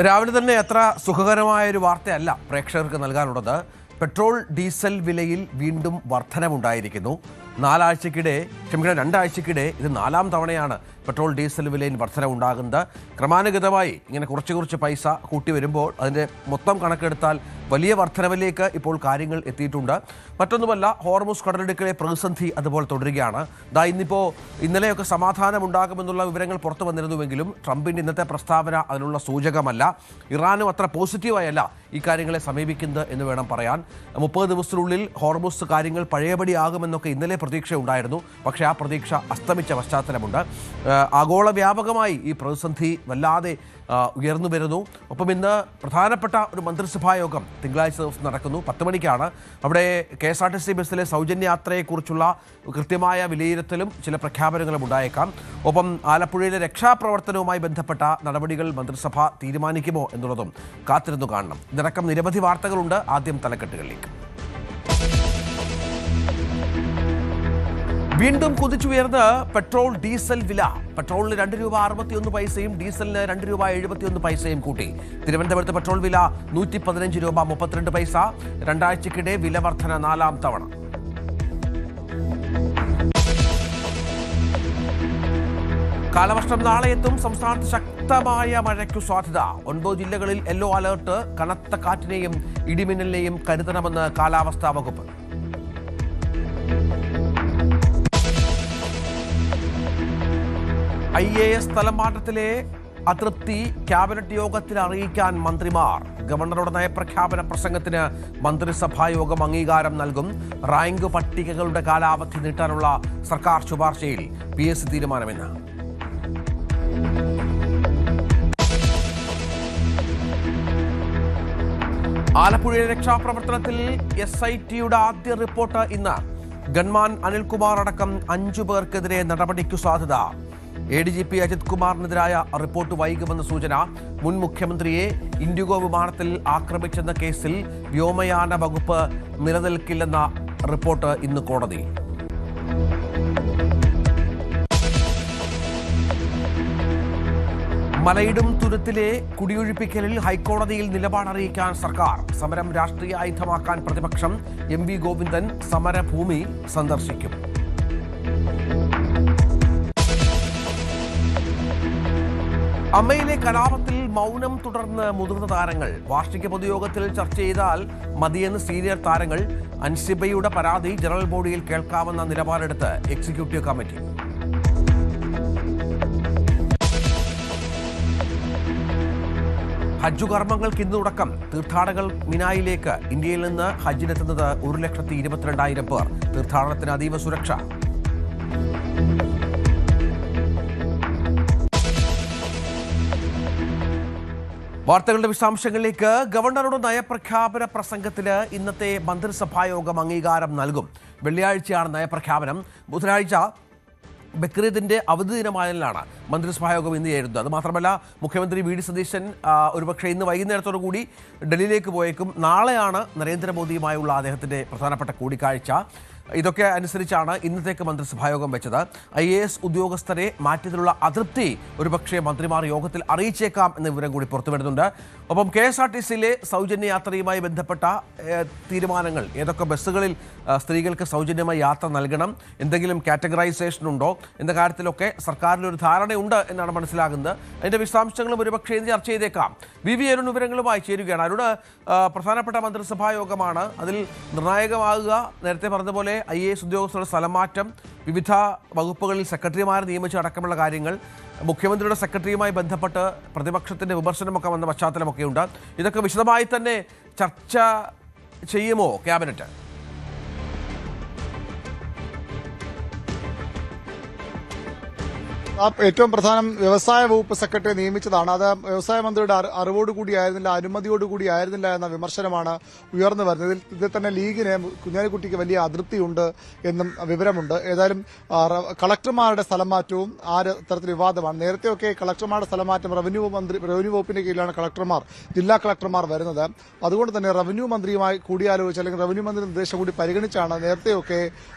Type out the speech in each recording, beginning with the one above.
രാവിലെ തന്നെ അത്ര സുഖകരമായ ഒരു വാർത്തയല്ല പ്രേക്ഷകർക്ക് നൽകാനുള്ളത്. പെട്രോൾ ഡീസൽ വിലയിൽ വീണ്ടും വർധനവുണ്ടായിരിക്കുന്നു. രണ്ടാഴ്ചക്കിടെ ഇത് 4-ാം തവണയാണ് പെട്രോൾ ഡീസൽ വിലയിൽ വർധനവുണ്ടാകുന്നത്. ക്രമാനുഗതമായി ഇങ്ങനെ കുറച്ച് പൈസ കൂട്ടി വരുമ്പോൾ അതിൻ്റെ മൊത്തം കണക്കെടുത്താൽ വലിയ വർധനവിലേക്ക് ഇപ്പോൾ കാര്യങ്ങൾ എത്തിയിട്ടുണ്ട്. മറ്റൊന്നുമല്ല, ഹോർമുസ് കടലിടുക്കിലെ പ്രതിസന്ധി അതുപോലെ തുടരുകയാണ്. ഇന്നലെയൊക്കെ സമാധാനമുണ്ടാകുമെന്നുള്ള വിവരങ്ങൾ പുറത്തു വന്നിരുന്നുവെങ്കിലും ട്രംപിൻ്റെ ഇന്നത്തെ പ്രസ്താവന അതിനുള്ള സൂചകമല്ല. ഇറാനും അത്ര പോസിറ്റീവായല്ല ഈ കാര്യങ്ങളെ സമീപിക്കുന്നത് എന്ന് വേണം പറയാൻ. 30 ദിവസത്തിനുള്ളിൽ ഹോർമുസ് കാര്യങ്ങൾ പഴയപടിയാകുമെന്നൊക്കെ ഇന്നലെ പ്രതീക്ഷയുണ്ടായിരുന്നു. പക്ഷേ ആ പ്രതീക്ഷ അസ്തമിച്ച പശ്ചാത്തലമുണ്ട്. ആഗോള വ്യാപകമായി ഈ പ്രതിസന്ധി വല്ലാതെ ഉയർന്നു വരുന്നു. ഒപ്പം ഇന്ന് പ്രധാനപ്പെട്ട ഒരു മന്ത്രിസഭാ യോഗം തിങ്കളാഴ്ച ദിവസം നടക്കുന്നു. 10 മണിക്കാണ്. അവിടെ KSRTC ബസ്സിലെ സൗജന്യ യാത്രയെക്കുറിച്ചുള്ള കൃത്യമായ വിലയിരുത്തലും ചില പ്രഖ്യാപനങ്ങളും ഉണ്ടായേക്കാം. ഒപ്പം ആലപ്പുഴയിലെ രക്ഷാപ്രവർത്തനവുമായി ബന്ധപ്പെട്ട നടപടികൾ മന്ത്രിസഭ തീരുമാനിക്കുമോ എന്നുള്ളതും കാത്തിരുന്നു കാണണം. ഇതിനടക്കം നിരവധി വാർത്തകളുണ്ട്. ആദ്യം തലക്കെട്ടുകളിലേക്ക്. വീണ്ടും കുതിച്ചുയർന്ന് പെട്രോൾ ഡീസൽ വില. പെട്രോളിന് ₹2.61 ഡീസലിന് ₹2.71 കൂട്ടി. തിരുവനന്തപുരത്ത് പെട്രോൾ വില ₹115.32. രണ്ടാഴ്ചക്കിടെ വില വർധന 4-ാം തവണ. കാലവർഷം നാളെ എത്തും. സംസ്ഥാനത്ത് ശക്തമായ മഴയ്ക്കു സാധ്യത. 9 ജില്ലകളിൽ യെല്ലോ അലർട്ട്. കനത്ത കാറ്റിനെയും ഇടിമിന്നലിനെയും കരുതണമെന്ന് കാലാവസ്ഥാ വകുപ്പ്. IAS സ്ഥലമാറ്റത്തിലെ അതൃപ്തി ക്യാബിനറ്റ് യോഗത്തിൽ അറിയിക്കാൻ മന്ത്രിമാർ. ഗവർണറുടെ നയപ്രഖ്യാപന പ്രസംഗത്തിന് മന്ത്രിസഭാ യോഗം അംഗീകാരം നൽകും. റാങ്ക് പട്ടികകളുടെ കാലാവധി നീട്ടാനുള്ള സർക്കാർ ശുപാർശയിൽ PSC തീരുമാനമെന്ന്. ആലപ്പുഴയിലെ രക്ഷാപ്രവർത്തനത്തിൽ SITയുടെ ആദ്യ റിപ്പോർട്ട് ഇന്ന്. ഗൺമാൻ അനിൽകുമാർ അടക്കം 5 പേർക്കെതിരെ നടപടിക്കു സാധ്യത. ADGP അജിത് കുമാറിനെതിരായ റിപ്പോർട്ട് വൈകുമെന്ന സൂചന. മുൻ മുഖ്യമന്ത്രിയെ ഇൻഡിഗോ വിമാനത്തിൽ ആക്രമിച്ചെന്ന കേസിൽ വ്യോമയാന വകുപ്പ് നിലനിൽക്കില്ലെന്ന റിപ്പോർട്ട് ഇന്ന് കോടതി. മലയിടും തുരുത്തിലെ കുടിയൊഴിപ്പിക്കലിൽ ഹൈക്കോടതിയിൽ നിലപാടറിയിക്കാൻ സർക്കാർ. സമരം രാഷ്ട്രീയ ആയുധമാക്കാൻ പ്രതിപക്ഷം. MV ഗോവിന്ദൻ സമരഭൂമി സന്ദർശിക്കും. അമ്മയിലെ കലാപത്തിൽ മൗനം തുടർന്ന് മുതിർന്ന താരങ്ങൾ. വാർഷിക പൊതുയോഗത്തിൽ ചർച്ച ചെയ്താൽ മതിയെന്ന് സീനിയർ താരങ്ങൾ. അൻസിബയുടെ പരാതി ജനറൽ ബോഡിയിൽ കേൾക്കാമെന്ന നിലപാടെടുത്ത് എക്സിക്യൂട്ടീവ് കമ്മിറ്റി. ഹജ്ജ് കർമ്മങ്ങൾക്ക് ഇന്ന് തുടക്കം. തീർത്ഥാടകർ മിനായിലേക്ക്. ഇന്ത്യയിൽ നിന്ന് ഹജ്ജിനെത്തുന്നത് 1,22,000 പേർ. തീർത്ഥാടനത്തിന് അതീവ സുരക്ഷ. വാർത്തകളുടെ വിശദാംശങ്ങളിലേക്ക്. ഗവർണറുടെ നയപ്രഖ്യാപന പ്രസംഗത്തിന് ഇന്നത്തെ മന്ത്രിസഭായോഗം അംഗീകാരം നൽകും. വെള്ളിയാഴ്ചയാണ് നയപ്രഖ്യാപനം. ബുധനാഴ്ച ബക്രീദിന്റെ അവധി ദിനമായതിനാലാണ് മന്ത്രിസഭായോഗം ഇന്ന് ചേരുന്നത്. അത് മാത്രമല്ല, മുഖ്യമന്ത്രി VD സതീശൻ ഒരുപക്ഷെ ഇന്ന് വൈകുന്നേരത്തോടു കൂടി ഡൽഹിയിലേക്ക് പോയേക്കും. നാളെയാണ് നരേന്ദ്രമോദിയുമായുള്ള അദ്ദേഹത്തിന്റെ പ്രധാനപ്പെട്ട കൂടിക്കാഴ്ച. ഇതൊക്കെ അനുസരിച്ചാണ് ഇന്നത്തേക്ക് മന്ത്രിസഭായോഗം വെച്ചത്. IAS ഉദ്യോഗസ്ഥരെ മാറ്റിയതിലുള്ള അതൃപ്തി ഒരുപക്ഷെ മന്ത്രിമാർ യോഗത്തിൽ അറിയിച്ചേക്കാം എന്ന വിവരം കൂടി പുറത്തുവരുന്നുണ്ട്. ഒപ്പം KSRTCയിലെ സൗജന്യ യാത്രയുമായി ബന്ധപ്പെട്ട തീരുമാനങ്ങൾ. ഏതൊക്കെ ബസ്സുകളിൽ സ്ത്രീകൾക്ക് സൗജന്യമായി യാത്ര നൽകണം, എന്തെങ്കിലും കാറ്റഗറൈസേഷൻ ഉണ്ടോ എന്ന കാര്യത്തിലൊക്കെ സർക്കാരിനൊരു ധാരണയുണ്ട് എന്നാണ് മനസ്സിലാകുന്നത്. അതിൻ്റെ വിശദാംശങ്ങളും ഒരുപക്ഷെ ഇന്ന് ചർച്ച ചെയ്തേക്കാം. VV അരുൺ വിവരങ്ങളുമായി ചേരുകയാണ്. അരുണ്, പ്രധാനപ്പെട്ട മന്ത്രിസഭായോഗമാണ്. അതിൽ നിർണായകമാകുക നേരത്തെ പറഞ്ഞതുപോലെ IAS ഉദ്യോഗസ്ഥരുടെ സ്ഥലമാറ്റം, വിവിധ വകുപ്പുകളിൽ സെക്രട്ടറിമാരെ നിയമിച്ച അടക്കമുള്ള കാര്യങ്ങൾ, മുഖ്യമന്ത്രിയുടെ സെക്രട്ടറിയുമായി ബന്ധപ്പെട്ട് പ്രതിപക്ഷത്തിന്റെ വിമർശനമൊക്കെ വന്ന പശ്ചാത്തലമൊക്കെയുണ്ട്. ഇതൊക്കെ വിശദമായി തന്നെ ചർച്ച ചെയ്യുമോ ക്യാബിനറ്റ്? ഏറ്റവും പ്രധാനം വ്യവസായ വകുപ്പ് സെക്രട്ടറി നിയമിച്ചതാണ്. അത് വ്യവസായ മന്ത്രിയുടെ അറിവോടുകൂടിയായിരുന്നില്ല, അനുമതിയോടുകൂടിയായിരുന്നില്ല എന്ന വിമർശനമാണ് ഉയർന്നു വരുന്നത്. ഇതിൽ തന്നെ ലീഗിന് കുഞ്ഞാലിക്കുട്ടിക്ക് വലിയ അതൃപ്തിയുണ്ട് എന്നും വിവരമുണ്ട്. ഏതായാലും കളക്ടർമാരുടെ സ്ഥലമാറ്റവും തരത്തിൽ വിവാദമാണ്. നേരത്തെയൊക്കെ കളക്ടർമാരുടെ സ്ഥലമാറ്റം റവന്യൂ വകുപ്പിന്റെ കീഴിലാണ് ജില്ലാ കളക്ടർമാർ വരുന്നത്. അതുകൊണ്ട് തന്നെ റവന്യൂ മന്ത്രിയുമായി കൂടിയാലോചിച്ച് അല്ലെങ്കിൽ റവന്യൂ മന്ത്രി നിർദ്ദേശം കൂടി പരിഗണിച്ചാണ് നേരത്തെയൊക്കെ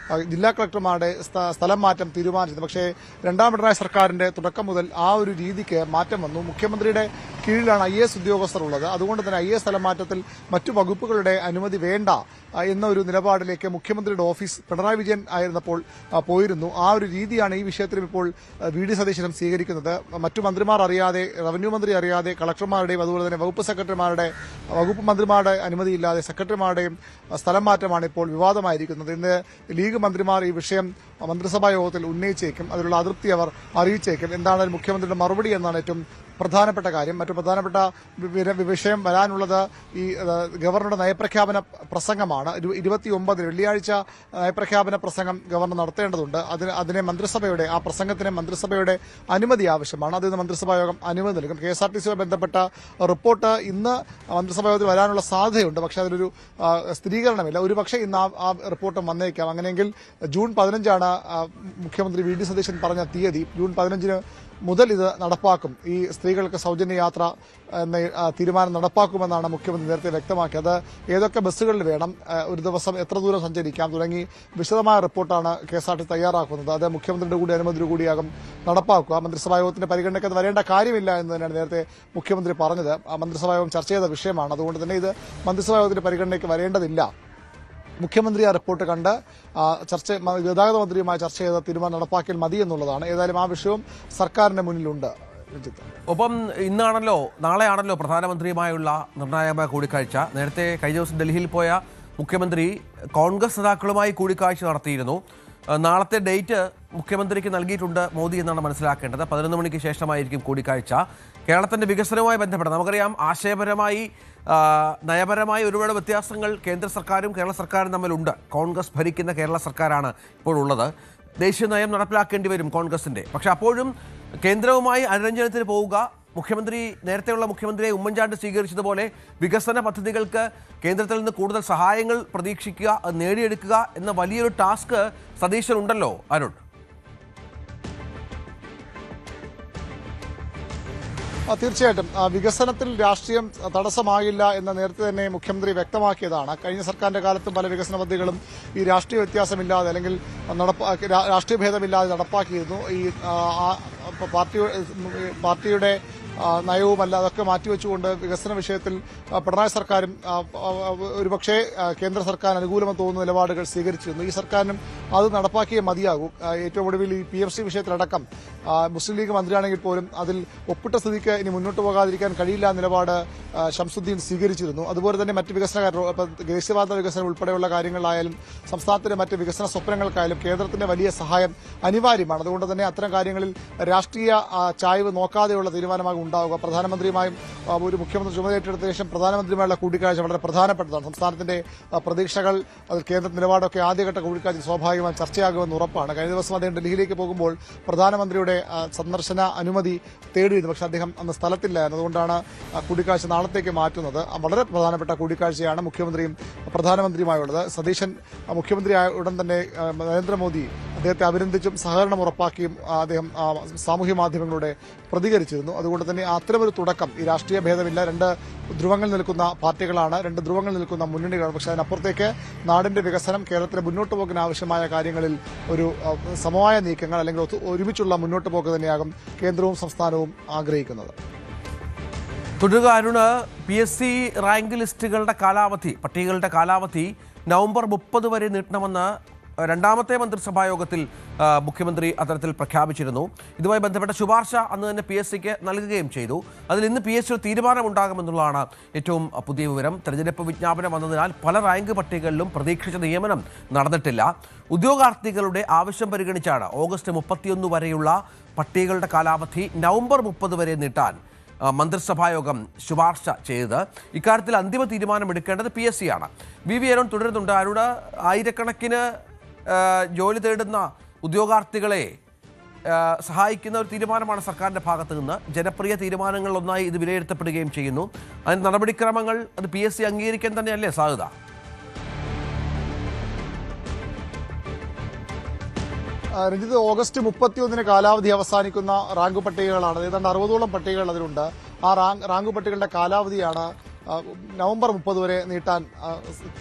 ജില്ലാ കളക്ടർമാരുടെ സ്ഥലം മാറ്റം തീരുമാനിച്ചത്. പക്ഷേ രണ്ടാം പിണറായി സർക്കാരിന്റെ തുടക്കം മുതൽ ആ ഒരു രീതിക്ക് മാറ്റം വന്നു. മുഖ്യമന്ത്രിയുടെ കീഴിലാണ് IAS ഉദ്യോഗസ്ഥർ ഉള്ളത്. അതുകൊണ്ട് തന്നെ IAS സ്ഥലമാറ്റത്തിൽ മറ്റു വകുപ്പുകളുടെ അനുമതി വേണ്ട എന്ന ഒരു നിലപാടിലേക്ക് മുഖ്യമന്ത്രിയുടെ ഓഫീസ് പിണറായി വിജയൻ ആയിരുന്നപ്പോൾ പോയിരുന്നു. ആ ഒരു രീതിയാണ് ഈ വിഷയത്തിലും ഇപ്പോൾ VD സതീശനും സ്വീകരിക്കുന്നത്. മറ്റു മന്ത്രിമാർ അറിയാതെ, റവന്യൂ മന്ത്രി അറിയാതെ, കളക്ടർമാരുടെയും അതുപോലെ തന്നെ വകുപ്പ് മന്ത്രിമാരുടെ അനുമതിയില്ലാതെ സെക്രട്ടറിമാരുടെയും സ്ഥലം മാറ്റമാണ് ഇപ്പോൾ വിവാദമായിരിക്കുന്നത്. ഇന്ന് ലീഗ് മന്ത്രിമാർ ഈ വിഷയം മന്ത്രിസഭാ യോഗത്തിൽ ഉന്നയിച്ചേക്കും. അതിലുള്ള അതൃപ്തി അവർ അറിയിച്ചേക്കും. എന്താണ് മുഖ്യമന്ത്രിയുടെ മറുപടി എന്നാണ് ഏറ്റവും പ്രധാനപ്പെട്ട കാര്യം. മറ്റു പ്രധാനപ്പെട്ട വിഷയം വരാനുള്ളത് ഈ ഗവർണറുടെ നയപ്രഖ്യാപന പ്രസംഗമാണ്. 29 വെള്ളിയാഴ്ച നയപ്രഖ്യാപന പ്രസംഗം ഗവർണർ നടത്തേണ്ടതുണ്ട്. അതിനെ ആ പ്രസംഗത്തിന് മന്ത്രിസഭയുടെ അനുമതി ആവശ്യമാണ്. അതിന് മന്ത്രിസഭാ യോഗം അനുമതി നൽകും. KSRTCയുമായി ബന്ധപ്പെട്ട റിപ്പോർട്ട് ഇന്ന് മന്ത്രിസഭാ യോഗത്തിൽ വരാനുള്ള സാധ്യതയുണ്ട്. പക്ഷേ അതിലൊരു സ്ഥിരീകരണമില്ല. ഒരുപക്ഷെ ഇന്ന് ആ റിപ്പോർട്ട് വന്നേക്കാം. അങ്ങനെയെങ്കിൽ ജൂൺ 15 മുഖ്യമന്ത്രി VD സതീശൻ പറഞ്ഞ തീയതി. ജൂൺ 15 മുതൽ ഇത് നടപ്പാക്കും. ഈ സ്ത്രീകൾക്ക് സൗജന്യ യാത്ര എന്ന തീരുമാനം നടപ്പാക്കുമെന്നാണ് മുഖ്യമന്ത്രി നേരത്തെ വ്യക്തമാക്കിയത്. ഏതൊക്കെ ബസ്സുകളിൽ വേണം, ഒരു ദിവസം എത്ര ദൂരം സഞ്ചരിക്കാം തുടങ്ങി വിശദമായ റിപ്പോർട്ടാണ് KSRTC തയ്യാറാക്കുന്നത്. അത് മുഖ്യമന്ത്രിയുടെ കൂടി അനുമതിയോടുകൂടിയാകും നടപ്പാക്കുക. മന്ത്രിസഭാ യോഗത്തിന്റെ പരിഗണനയ്ക്ക് അത് വരേണ്ട കാര്യമില്ല എന്ന് തന്നെയാണ് നേരത്തെ മുഖ്യമന്ത്രി പറഞ്ഞത്. മന്ത്രിസഭാ യോഗം ചർച്ച ചെയ്ത വിഷയമാണ്. അതുകൊണ്ട് തന്നെ ഇത് മന്ത്രിസഭാ യോഗത്തിന്റെ പരിഗണനയ്ക്ക് വരേണ്ടതില്ല. മുഖ്യമന്ത്രി ആ റിപ്പോർട്ട് കണ്ട് ഗതാഗത മന്ത്രിയുമായി ചർച്ച ചെയ്ത തീരുമാനം നടപ്പാക്കിയാൽ മതി എന്നുള്ളതാണ്. ഏതായാലും ആ വിഷയവും സർക്കാരിന്റെ മുന്നിലുണ്ട്. ഒപ്പം നാളെയാണല്ലോ പ്രധാനമന്ത്രിയുമായുള്ള നിർണായകമായ കൂടിക്കാഴ്ച. നേരത്തെ കഴിഞ്ഞ ദിവസം ഡൽഹിയിൽ പോയ മുഖ്യമന്ത്രി കോൺഗ്രസ് നേതാക്കളുമായി കൂടിക്കാഴ്ച നടത്തിയിരുന്നു. നാളത്തെ ഡേറ്റ് മുഖ്യമന്ത്രിക്ക് നൽകിയിട്ടുണ്ട് മോദി എന്നാണ് മനസ്സിലാക്കേണ്ടത്. 11 മണിക്ക് ശേഷമായിരിക്കും കൂടിക്കാഴ്ച. കേരളത്തിന്റെ വികസനവുമായി ബന്ധപ്പെട്ട് നമുക്കറിയാം, ആശയപരമായി നയപരമായി ഒരുപാട് വ്യത്യാസങ്ങൾ കേന്ദ്ര സർക്കാരും കേരള സർക്കാരും തമ്മിലുണ്ട്. കോൺഗ്രസ് ഭരിക്കുന്ന കേരള സർക്കാരാണ് ഇപ്പോഴുള്ളത്. ദേശീയ നയം നടപ്പിലാക്കേണ്ടി വരും കോൺഗ്രസിന്റെ. പക്ഷെ അപ്പോഴും കേന്ദ്രവുമായി അനുരഞ്ജനത്തിന് പോവുക, നേരത്തെയുള്ള മുഖ്യമന്ത്രിയെ ഉമ്മൻചാണ്ടി സ്വീകരിച്ചതുപോലെ വികസന പദ്ധതികൾക്ക് കേന്ദ്രത്തിൽ നിന്ന് കൂടുതൽ സഹായങ്ങൾ പ്രതീക്ഷിക്കുക, അത് നേടിയെടുക്കുക എന്ന വലിയൊരു ടാസ്ക് സതീശനുണ്ടല്ലോ അരുൺ. തീർച്ചയായിട്ടും വികസനത്തിൽ രാഷ്ട്രീയം തടസ്സമാകില്ല എന്ന് നേരത്തെ തന്നെ മുഖ്യമന്ത്രി വ്യക്തമാക്കിയതാണ്. കഴിഞ്ഞ സർക്കാരിന്റെ കാലത്തും പല വികസന പദ്ധതികളും ഈ രാഷ്ട്രീയ വ്യത്യാസമില്ലാതെ അല്ലെങ്കിൽ രാഷ്ട്രീയ ഭേദമില്ലാതെ നടപ്പാക്കിയിരുന്നു. ഈ പാർട്ടിയുടെ നയവുമല്ല അതൊക്കെ മാറ്റിവെച്ചുകൊണ്ട് വികസന വിഷയത്തിൽ പിണറായി സർക്കാരും ഒരുപക്ഷെ കേന്ദ്ര സർക്കാർ അനുകൂലമെന്ന് തോന്നുന്ന നിലപാടുകൾ സ്വീകരിച്ചിരുന്നു. ഈ സർക്കാരിനും അത് നടപ്പാക്കിയേ മതിയാകൂ. ഏറ്റവും ഒടുവിൽ ഈ PFC വിഷയത്തിലടക്കം മുസ്ലിം ലീഗ് മന്ത്രിയാണെങ്കിൽ പോലും അതിൽ ഒപ്പിട്ട സ്ഥിതിക്ക് ഇനി മുന്നോട്ട് പോകാതിരിക്കാൻ കഴിയില്ല നിലപാട് ഷംസുദ്ദീൻ സ്വീകരിച്ചിരുന്നു. അതുപോലെ തന്നെ മറ്റ് ദേശീയപാത വികസനം ഉൾപ്പെടെയുള്ള കാര്യങ്ങളിലായാലും സംസ്ഥാനത്തിന്റെ മറ്റ് വികസന സ്വപ്നങ്ങൾക്കായാലും കേന്ദ്രത്തിന്റെ വലിയ സഹായം അനിവാര്യമാണ്. അതുകൊണ്ട് തന്നെ അത്തരം കാര്യങ്ങളിൽ രാഷ്ട്രീയ ചായ്വ് നോക്കാതെയുള്ള തീരുമാനമാകും ഉണ്ടാവുക. പ്രധാനമന്ത്രിയുമായും ഒരു മുഖ്യമന്ത്രി ചുമതലയേറ്റെടുത്ത ശേഷം പ്രധാനമന്ത്രിയുമായുള്ള കൂടിക്കാഴ്ച വളരെ പ്രധാനപ്പെട്ടതാണ്. സംസ്ഥാനത്തിന്റെ പ്രതീക്ഷകൾ, അതിൽ കേന്ദ്ര നിലപാടൊക്കെ ആദ്യഘട്ട കൂടിക്കാഴ്ച സ്വാഭാവികമായും ചർച്ചയാകുമെന്ന് ഉറപ്പാണ്. കഴിഞ്ഞ ദിവസം അദ്ദേഹം ഡൽഹിയിലേക്ക് പോകുമ്പോൾ പ്രധാനമന്ത്രിയുടെ സന്ദർശന അനുമതി തേടിയിരുന്നു. പക്ഷേ അദ്ദേഹം അന്ന് സ്ഥലത്തില്ലായിരുന്നു. അതുകൊണ്ടാണ് കൂടിക്കാഴ്ച നാളത്തേക്ക് മാറ്റുന്നത്. വളരെ പ്രധാനപ്പെട്ട കൂടിക്കാഴ്ചയാണ് മുഖ്യമന്ത്രിയും പ്രധാനമന്ത്രിയുമായുള്ളത്. സതീശൻ മുഖ്യമന്ത്രിയായ ഉടൻ തന്നെ നരേന്ദ്രമോദി അദ്ദേഹത്തെ അഭിനന്ദിച്ചും സഹകരണം ഉറപ്പാക്കിയും അദ്ദേഹം സാമൂഹ്യ മാധ്യമങ്ങളിലൂടെ പ്രതികരിച്ചിരുന്നു. അതുകൊണ്ട് തന്നെ അത്തരമൊരു തുടക്കം, ഈ രാഷ്ട്രീയ ഭേദമില്ല, രണ്ട് ധ്രുവങ്ങൾ നിൽക്കുന്ന പാർട്ടികളാണ്, രണ്ട് ധ്രുവങ്ങൾ നിൽക്കുന്ന മുന്നണികളാണ്. പക്ഷേ അതിനപ്പുറത്തേക്ക് നാടിന്റെ വികസനം, കേരളത്തിലെ മുന്നോട്ട് പോകിന് ആവശ്യമായ കാര്യങ്ങളിൽ ഒരു സമവായ നീക്കങ്ങൾ അല്ലെങ്കിൽ ഒരുമിച്ചുള്ള മുന്നോട്ട് പോക്ക് തന്നെയാകും കേന്ദ്രവും സംസ്ഥാനവും ആഗ്രഹിക്കുന്നത്. തുടരുക അരുണ്. PSC റാങ്ക് ലിസ്റ്റുകളുടെ പട്ടികകളുടെ കാലാവധി നവംബർ 30 വരെ നീട്ടണമെന്ന് രണ്ടാമത്തെ മന്ത്രിസഭാ യോഗത്തിൽ മുഖ്യമന്ത്രി അത്തരത്തിൽ പ്രഖ്യാപിച്ചിരുന്നു. ഇതുമായി ബന്ധപ്പെട്ട ശുപാർശ അന്ന് തന്നെ PSCക്ക് നൽകുകയും ചെയ്തു. അതിൽ ഇന്ന് PSC തീരുമാനമുണ്ടാകുമെന്നുള്ളതാണ് ഏറ്റവും പുതിയ വിവരം. തെരഞ്ഞെടുപ്പ് വിജ്ഞാപനം വന്നതിനാൽ പല റാങ്ക് പട്ടികകളിലും പ്രതീക്ഷിച്ച നിയമനം നടന്നിട്ടില്ല. ഉദ്യോഗാർത്ഥികളുടെ ആവശ്യം പരിഗണിച്ചാണ് ഓഗസ്റ്റ് 31 വരെയുള്ള പട്ടികകളുടെ കാലാവധി നവംബർ 30 വരെ നീട്ടാൻ മന്ത്രിസഭായോഗം ശുപാർശ ചെയ്തത്. ഇക്കാര്യത്തിൽ അന്തിമ തീരുമാനമെടുക്കേണ്ടത് PSC ആണ്. VV അരുൺ തുടരുന്നുണ്ട്. അരുൺ, ആയിരക്കണക്കിന് ജോലി തേടുന്ന ഉദ്യോഗാർത്ഥികളെ സഹായിക്കുന്ന ഒരു തീരുമാനമാണ് സർക്കാരിന്റെ ഭാഗത്ത് നിന്ന്. ജനപ്രിയ തീരുമാനങ്ങളിലൊന്നായി ഇത് വിലയിരുത്തപ്പെടുകയും ചെയ്യുന്നു. അതിന് നടപടിക്രമങ്ങൾ അത് PSC അംഗീകരിക്കാൻ തന്നെയല്ലേ സാധ്യത? രഞ്ജിത്ത്, ഓഗസ്റ്റ് 31 കാലാവധി അവസാനിക്കുന്ന റാങ്ക് പട്ടികകളാണ്. ഏതാണ്ട് 60ഓളം പട്ടികകൾ അതിലുണ്ട്. ആ റാങ്ക് പട്ടികകളുടെ കാലാവധിയാണ് നവംബർ 30 വരെ നീട്ടാൻ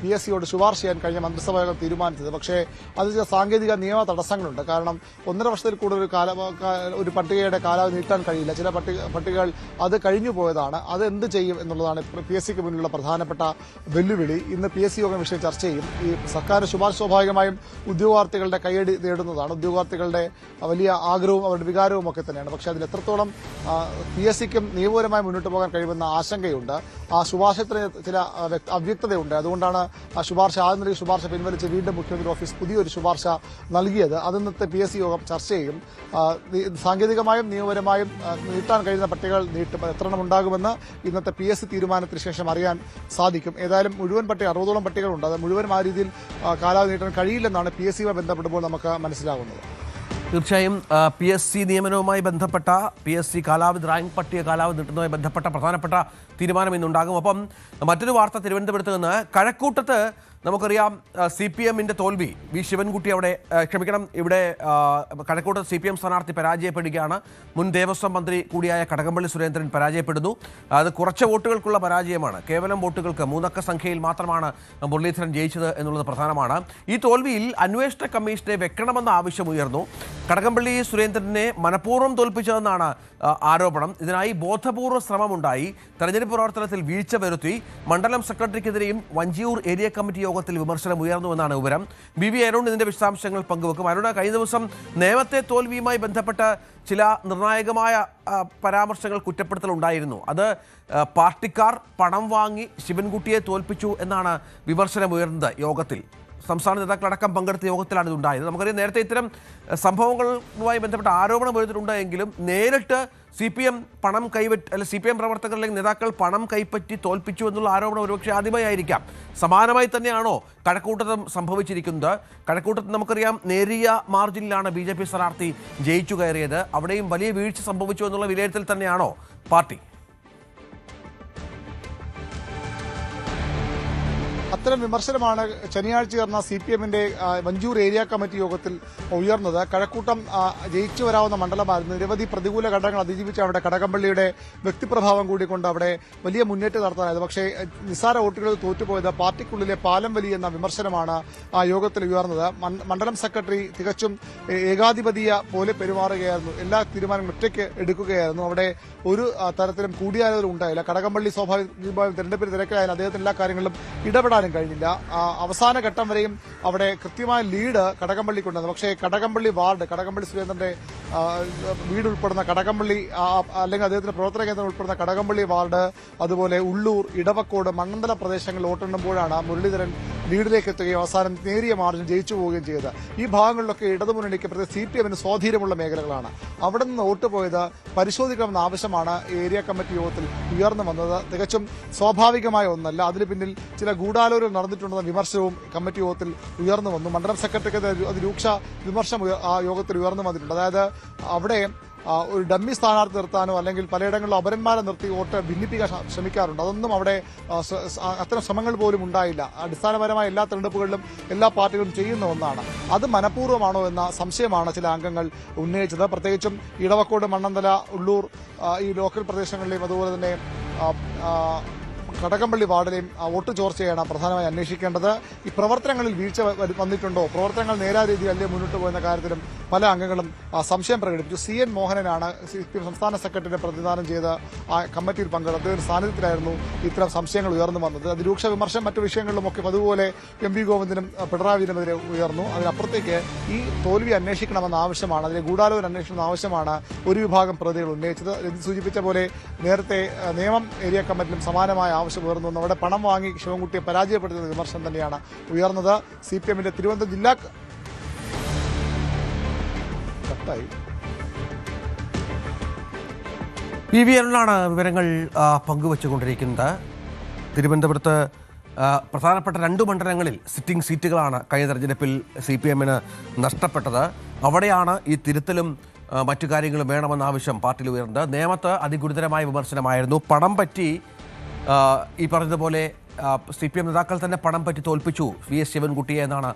PSCയോട് ശുപാർശ ചെയ്യാൻ കഴിഞ്ഞ മന്ത്രിസഭാ യോഗം തീരുമാനിച്ചത്. പക്ഷേ അത് ചില സാങ്കേതിക നിയമ തടസ്സങ്ങളുണ്ട്. കാരണം 1.5 വർഷത്തിൽ കൂടുതൽ ഒരു പട്ടികയുടെ കാലാവധി നീട്ടാൻ കഴിയില്ല. ചില പട്ടികകൾ അത് കഴിഞ്ഞു പോയതാണ്. അത് എന്ത് ചെയ്യും എന്നുള്ളതാണ് PSCക്ക് മുന്നിലുള്ള പ്രധാനപ്പെട്ട വെല്ലുവിളി. ഇന്ന് PSC യോഗം വിഷയം ചർച്ച ചെയ്യും. ഈ സർക്കാരിന്റെ ശുപാർശ സ്വാഭാവികമായും ഉദ്യോഗാർത്ഥികളുടെ കൈയടി നേടുന്നതാണ്. ഉദ്യോഗാർത്ഥികളുടെ വലിയ ആഗ്രഹവും അവരുടെ വികാരവും ഒക്കെ തന്നെയാണ്. പക്ഷേ അതിൽ എത്രത്തോളം PSCക്കും നിയമപരമായി മുന്നോട്ട് പോകാൻ കഴിയുമെന്ന ആശങ്കയുണ്ട്. ആ ശുപാർശത്തിന് ചില അവ്യക്തതയുണ്ട്. അതുകൊണ്ടാണ് ആ ശുപാർശ ആദ്യം നൽകിയ ശുപാർശ പിൻവലിച്ച് വീണ്ടും മുഖ്യമന്ത്രി ഓഫീസ് പുതിയൊരു ശുപാർശ നൽകിയത്. അത് ഇന്നത്തെ PSC യോഗം ചർച്ച ചെയ്യും. സാങ്കേതികമായും നിയമപരമായും നീട്ടാൻ കഴിയുന്ന പട്ടികകൾ നീട്ടും. എത്ര എണ്ണം ഉണ്ടാകുമെന്ന് ഇന്നത്തെ PSC തീരുമാനത്തിന് ശേഷം അറിയാൻ സാധിക്കും. ഏതായാലും മുഴുവൻ 60ഓളം പട്ടികകളുണ്ട്. അത് മുഴുവൻ ആ രീതിയിൽ കാലാവധി നീട്ടാൻ കഴിയില്ലെന്നാണ് PSCയുമായി ബന്ധപ്പെടുമ്പോൾ നമുക്ക് മനസ്സിലാകുന്നത്. തീർച്ചയായും PSC നിയമനവുമായി ബന്ധപ്പെട്ട PSC കാലാവധി റാങ്ക് പട്ടിക കാലാവധി നീട്ടുന്നതുമായി ബന്ധപ്പെട്ട പ്രധാനപ്പെട്ട തീരുമാനം ഇന്നുണ്ടാകും. അപ്പം മറ്റൊരു വാർത്ത തിരുവനന്തപുരത്ത് നിന്ന് കഴക്കൂട്ടത്ത് നമുക്കറിയാം CPMന്റെ തോൽവി. വി ശിവൻകുട്ടി ഇവിടെ കഴക്കൂട്ടത്ത് CPM സ്ഥാനാർത്ഥി പരാജയപ്പെടുകയാണ്. മുൻ ദേവസ്വം മന്ത്രി കൂടിയായ കടകംപള്ളി സുരേന്ദ്രൻ പരാജയപ്പെടുന്നു. അത് കുറച്ച് വോട്ടുകൾക്കുള്ള പരാജയമാണ്. കേവലം വോട്ടുകൾക്ക് 3 അക്ക സംഖ്യയിൽ മാത്രമാണ് മുരളീധരൻ ജയിച്ചത് എന്നുള്ളത് പ്രധാനമാണ്. ഈ തോൽവിയിൽ അന്വേഷണ കമ്മീഷനെ വെക്കണമെന്ന ആവശ്യമുയർന്നു. കടകംപള്ളി സുരേന്ദ്രനെ മനഃപൂർവ്വം തോൽപ്പിച്ചതെന്നാണ് ആരോപണം. ഇതിനായി ബോധപൂർവ്വ ശ്രമമുണ്ടായി. തെരഞ്ഞെടുപ്പ് പ്രവർത്തനത്തിൽ വീഴ്ച വരുത്തി. മണ്ഡലം സെക്രട്ടറിക്കെതിരെയും വഞ്ചിയൂർ ഏരിയ കമ്മിറ്റി യോഗത്തിൽ വിമർശനം ഉയർന്നുവെന്നാണ് വിവരം. BV അരുൺ ഇതിന്റെ വിശദാംശങ്ങൾ പങ്കുവെക്കും. അരുൺ, കഴിഞ്ഞ ദിവസം നേമത്തെ തോൽവിയുമായി ബന്ധപ്പെട്ട് ചില നിർണായകമായ പരാമർശങ്ങൾ, കുറ്റപ്പെടുത്തൽ ഉണ്ടായിരുന്നു. അത് പാർട്ടിക്കാർ പണം വാങ്ങി ശിവൻകുട്ടിയെ തോൽപ്പിച്ചു എന്നാണ് വിമർശനം ഉയർന്നത് യോഗത്തിൽ. സംസ്ഥാന നേതാക്കളടക്കം പങ്കെടുത്ത യോഗത്തിലാണ് ഇതുണ്ടായത്. നമുക്കറിയാം, നേരത്തെ ഇത്തരം സംഭവങ്ങളുമായി ബന്ധപ്പെട്ട ആരോപണം ഉയർന്നിട്ടുണ്ട് എങ്കിലും നേരിട്ട് CPM പണം CPM പ്രവർത്തകർ അല്ലെങ്കിൽ നേതാക്കൾ പണം കൈപ്പറ്റി തോൽപ്പിച്ചു എന്നുള്ള ആരോപണം ഒരുപക്ഷെ ആദ്യമായിരിക്കാം. സമാനമായി തന്നെയാണോ കഴക്കൂട്ടത്തും സംഭവിച്ചിരിക്കുന്നത്? കഴക്കൂട്ടത്ത് നമുക്കറിയാം നേരിയ മാർജിനിലാണ് BJP സ്ഥാനാർത്ഥി ജയിച്ചു കയറിയത്. അവിടെയും വലിയ വീഴ്ച സംഭവിച്ചു എന്നുള്ള വിലയിരുത്തൽ തന്നെയാണോ പാർട്ടി? അത്തരം വിമർശനമാണ് ശനിയാഴ്ച ചേർന്ന CPMന്റെ വഞ്ചൂർ ഏരിയ കമ്മിറ്റി യോഗത്തിൽ ഉയർന്നത്. കഴക്കൂട്ടം ജയിച്ചു വരാവുന്ന മണ്ഡലമായിരുന്നു. നിരവധി പ്രതികൂല ഘടകങ്ങൾ അതിജീവിച്ച് അവിടെ കടകംപള്ളിയുടെ വ്യക്തിപ്രഭാവം കൂടിക്കൊണ്ട് അവിടെ വലിയ മുന്നേറ്റം നടത്താനായത്. പക്ഷേ നിസ്സാര വോട്ടുകൾ തോറ്റുപോയത് പാർട്ടിക്കുള്ളിലെ പാലം വലി എന്ന വിമർശനമാണ് ആ യോഗത്തിൽ ഉയർന്നത്. മണ്ഡലം സെക്രട്ടറി തികച്ചും ഏകാധിപതിയ പോലെ പെരുമാറുകയായിരുന്നു. എല്ലാ തീരുമാനങ്ങളും ഒറ്റയ്ക്ക് എടുക്കുകയായിരുന്നു. അവിടെ ഒരു തരത്തിലും കൂടിയാലോചന ഉണ്ടായില്ല. കടകംപള്ളി സ്വാഭാവികമായും തെരഞ്ഞെടുപ്പിൽ തിരക്കിലായാലും അദ്ദേഹത്തിന് എല്ലാ കാര്യങ്ങളിലും ഇടപെടാനും കഴിഞ്ഞില്ല. അവസാന ഘട്ടം വരെയും അവിടെ കൃത്യമായ ലീഡ് കടകംപള്ളിക്കുണ്ടായിരുന്നു. പക്ഷേ കടകംപള്ളി വാർഡ്, കടകംപള്ളി സുരേന്ദ്രന്റെ വീട് ഉൾപ്പെടുന്ന കടകംപള്ളി അല്ലെങ്കിൽ അദ്ദേഹത്തിന്റെ പ്രവർത്തന കേന്ദ്രം ഉൾപ്പെടുന്ന കടകംപള്ളി വാർഡ്, അതുപോലെ ഉള്ളൂർ, ഇടവക്കോട്, മണ്ണന്തല പ്രദേശങ്ങളിൽ വോട്ടെണ്ണുമ്പോഴാണ് മുരളീധരൻ ലീഡിലേക്ക് എത്തുകയും അവസാനം നേരിയ മാർജിൻ ജയിച്ചു പോവുകയും ചെയ്തത്. ഈ ഭാഗങ്ങളിലൊക്കെ ഇടതുമുന്നണിക്ക് പ്രത്യേകിച്ച് CPMന് സ്വാധീനമുള്ള മേഖലകളാണ്. അവിടെ നിന്ന് വോട്ട് പോയത് പരിശോധിക്കണമെന്ന ആവശ്യമാണ് ഏരിയ കമ്മിറ്റി യോഗത്തിൽ ഉയർന്നു വന്നത്. തികച്ചും സ്വാഭാവികമായ ഒന്നല്ല. അതിന് പിന്നിൽ ചില ഗൂഢാലോചന നടന്നിട്ടുണ്ടെന്ന വിമർശനവും കമ്മിറ്റി യോഗത്തിൽ ഉയർന്നു വന്നു. മണ്ഡലം സെക്രട്ടറിക്ക് അതിരൂക്ഷ വിമർശനം ആ യോഗത്തിൽ ഉയർന്നു വന്നിട്ടുണ്ട്. അതായത് അവിടെ ഒരു ഡമ്മി സ്ഥാനാർത്ഥി നിർത്താനോ അല്ലെങ്കിൽ പലയിടങ്ങളിലും അപരന്മാരെ നിർത്തി വോട്ട് ഭിന്നിപ്പിക്കാൻ ശ്രമിക്കാറുണ്ട്. അതൊന്നും അവിടെ അത്തരം ശ്രമങ്ങൾ പോലും ഉണ്ടായില്ല. അടിസ്ഥാനപരമായ എല്ലാ തെരഞ്ഞെടുപ്പുകളിലും എല്ലാ പാർട്ടികളും ചെയ്യുന്ന ഒന്നാണ്. അത് മനഃപൂർവ്വമാണോ എന്ന സംശയമാണ് ചില അംഗങ്ങൾ ഉന്നയിച്ചത്. പ്രത്യേകിച്ചും ഇടവക്കോട്, മണ്ണന്തല, ഉള്ളൂർ ഈ ലോക്കൽ പ്രദേശങ്ങളിലെയും അതുപോലെ തന്നെ കടകംപള്ളി വാർഡിലെയും വോട്ട് ചോർച്ചയാണ് പ്രധാനമായി അന്വേഷിക്കേണ്ടത്. ഈ പ്രവർത്തനങ്ങളിൽ വീഴ്ച വന്നിട്ടുണ്ടോ, പ്രവർത്തനങ്ങൾ നേരായ രീതിയിൽ അല്ലേ മുന്നോട്ട് പോകുന്ന കാര്യത്തിലും പല അംഗങ്ങളും സംശയം പ്രകടിപ്പിച്ചു. CN മോഹനനാണ് CPM സംസ്ഥാന സെക്രട്ടറിയെ പ്രതിനിധാനം ചെയ്ത് ആ കമ്മിറ്റിയിൽ പങ്കെടുത്തത്. അദ്ദേഹത്തിന്റെ സാന്നിധ്യത്തിലായിരുന്നു ഇത്തരം സംശയങ്ങൾ ഉയർന്നു വന്നത്. അതിരൂക്ഷ വിമർശനം മറ്റു വിഷയങ്ങളിലുമൊക്കെ അതുപോലെ MV ഗോവിന്ദനും പിണറായി വിജയനുമെതിരെ ഉയർന്നു. അതിനപ്പുറത്തേക്ക് ഈ തോൽവി അന്വേഷിക്കണമെന്ന ആവശ്യമാണ്, അതിലെ ഗൂഢാലോചന അന്വേഷണം ആവശ്യമാണ് ഒരു വിഭാഗം പ്രതികൾ ഉന്നയിച്ചത്. സൂചിപ്പിച്ച പോലെ നേരത്തെ നേമം ഏരിയ കമ്മിറ്റിയിലും സമാനമായ ആവശ്യം ഉയർന്നു വന്നു. അവിടെ പണം വാങ്ങി ശിവൻകുട്ടിയെ പരാജയപ്പെടുത്തുന്ന വിമർശനം തന്നെയാണ് ഉയർന്നത്. CPMന്റെ തിരുവനന്തപുരം ജില്ലാ PV അരുണാണ് വിവരങ്ങൾ പങ്കുവച്ചുകൊണ്ടിരിക്കുന്നത്. തിരുവനന്തപുരത്ത് പ്രധാനപ്പെട്ട 2 മണ്ഡലങ്ങളിൽ സിറ്റിംഗ് സീറ്റുകളാണ് കഴിഞ്ഞ തെരഞ്ഞെടുപ്പിൽ CPMന് നഷ്ടപ്പെട്ടത്. അവിടെയാണ് ഈ തിരുത്തലും മറ്റു കാര്യങ്ങളും വേണമെന്ന ആവശ്യം പാർട്ടിയിൽ ഉയർന്നത്. നേമത്ത് അതിഗുരുതരമായ വിമർശനമായിരുന്നു. പണം പറ്റി ഈ പറഞ്ഞതുപോലെ CPM നേതാക്കൾ തന്നെ പണം പറ്റി തോൽപ്പിച്ചു VS ശിവൻകുട്ടിയെ എന്നാണ്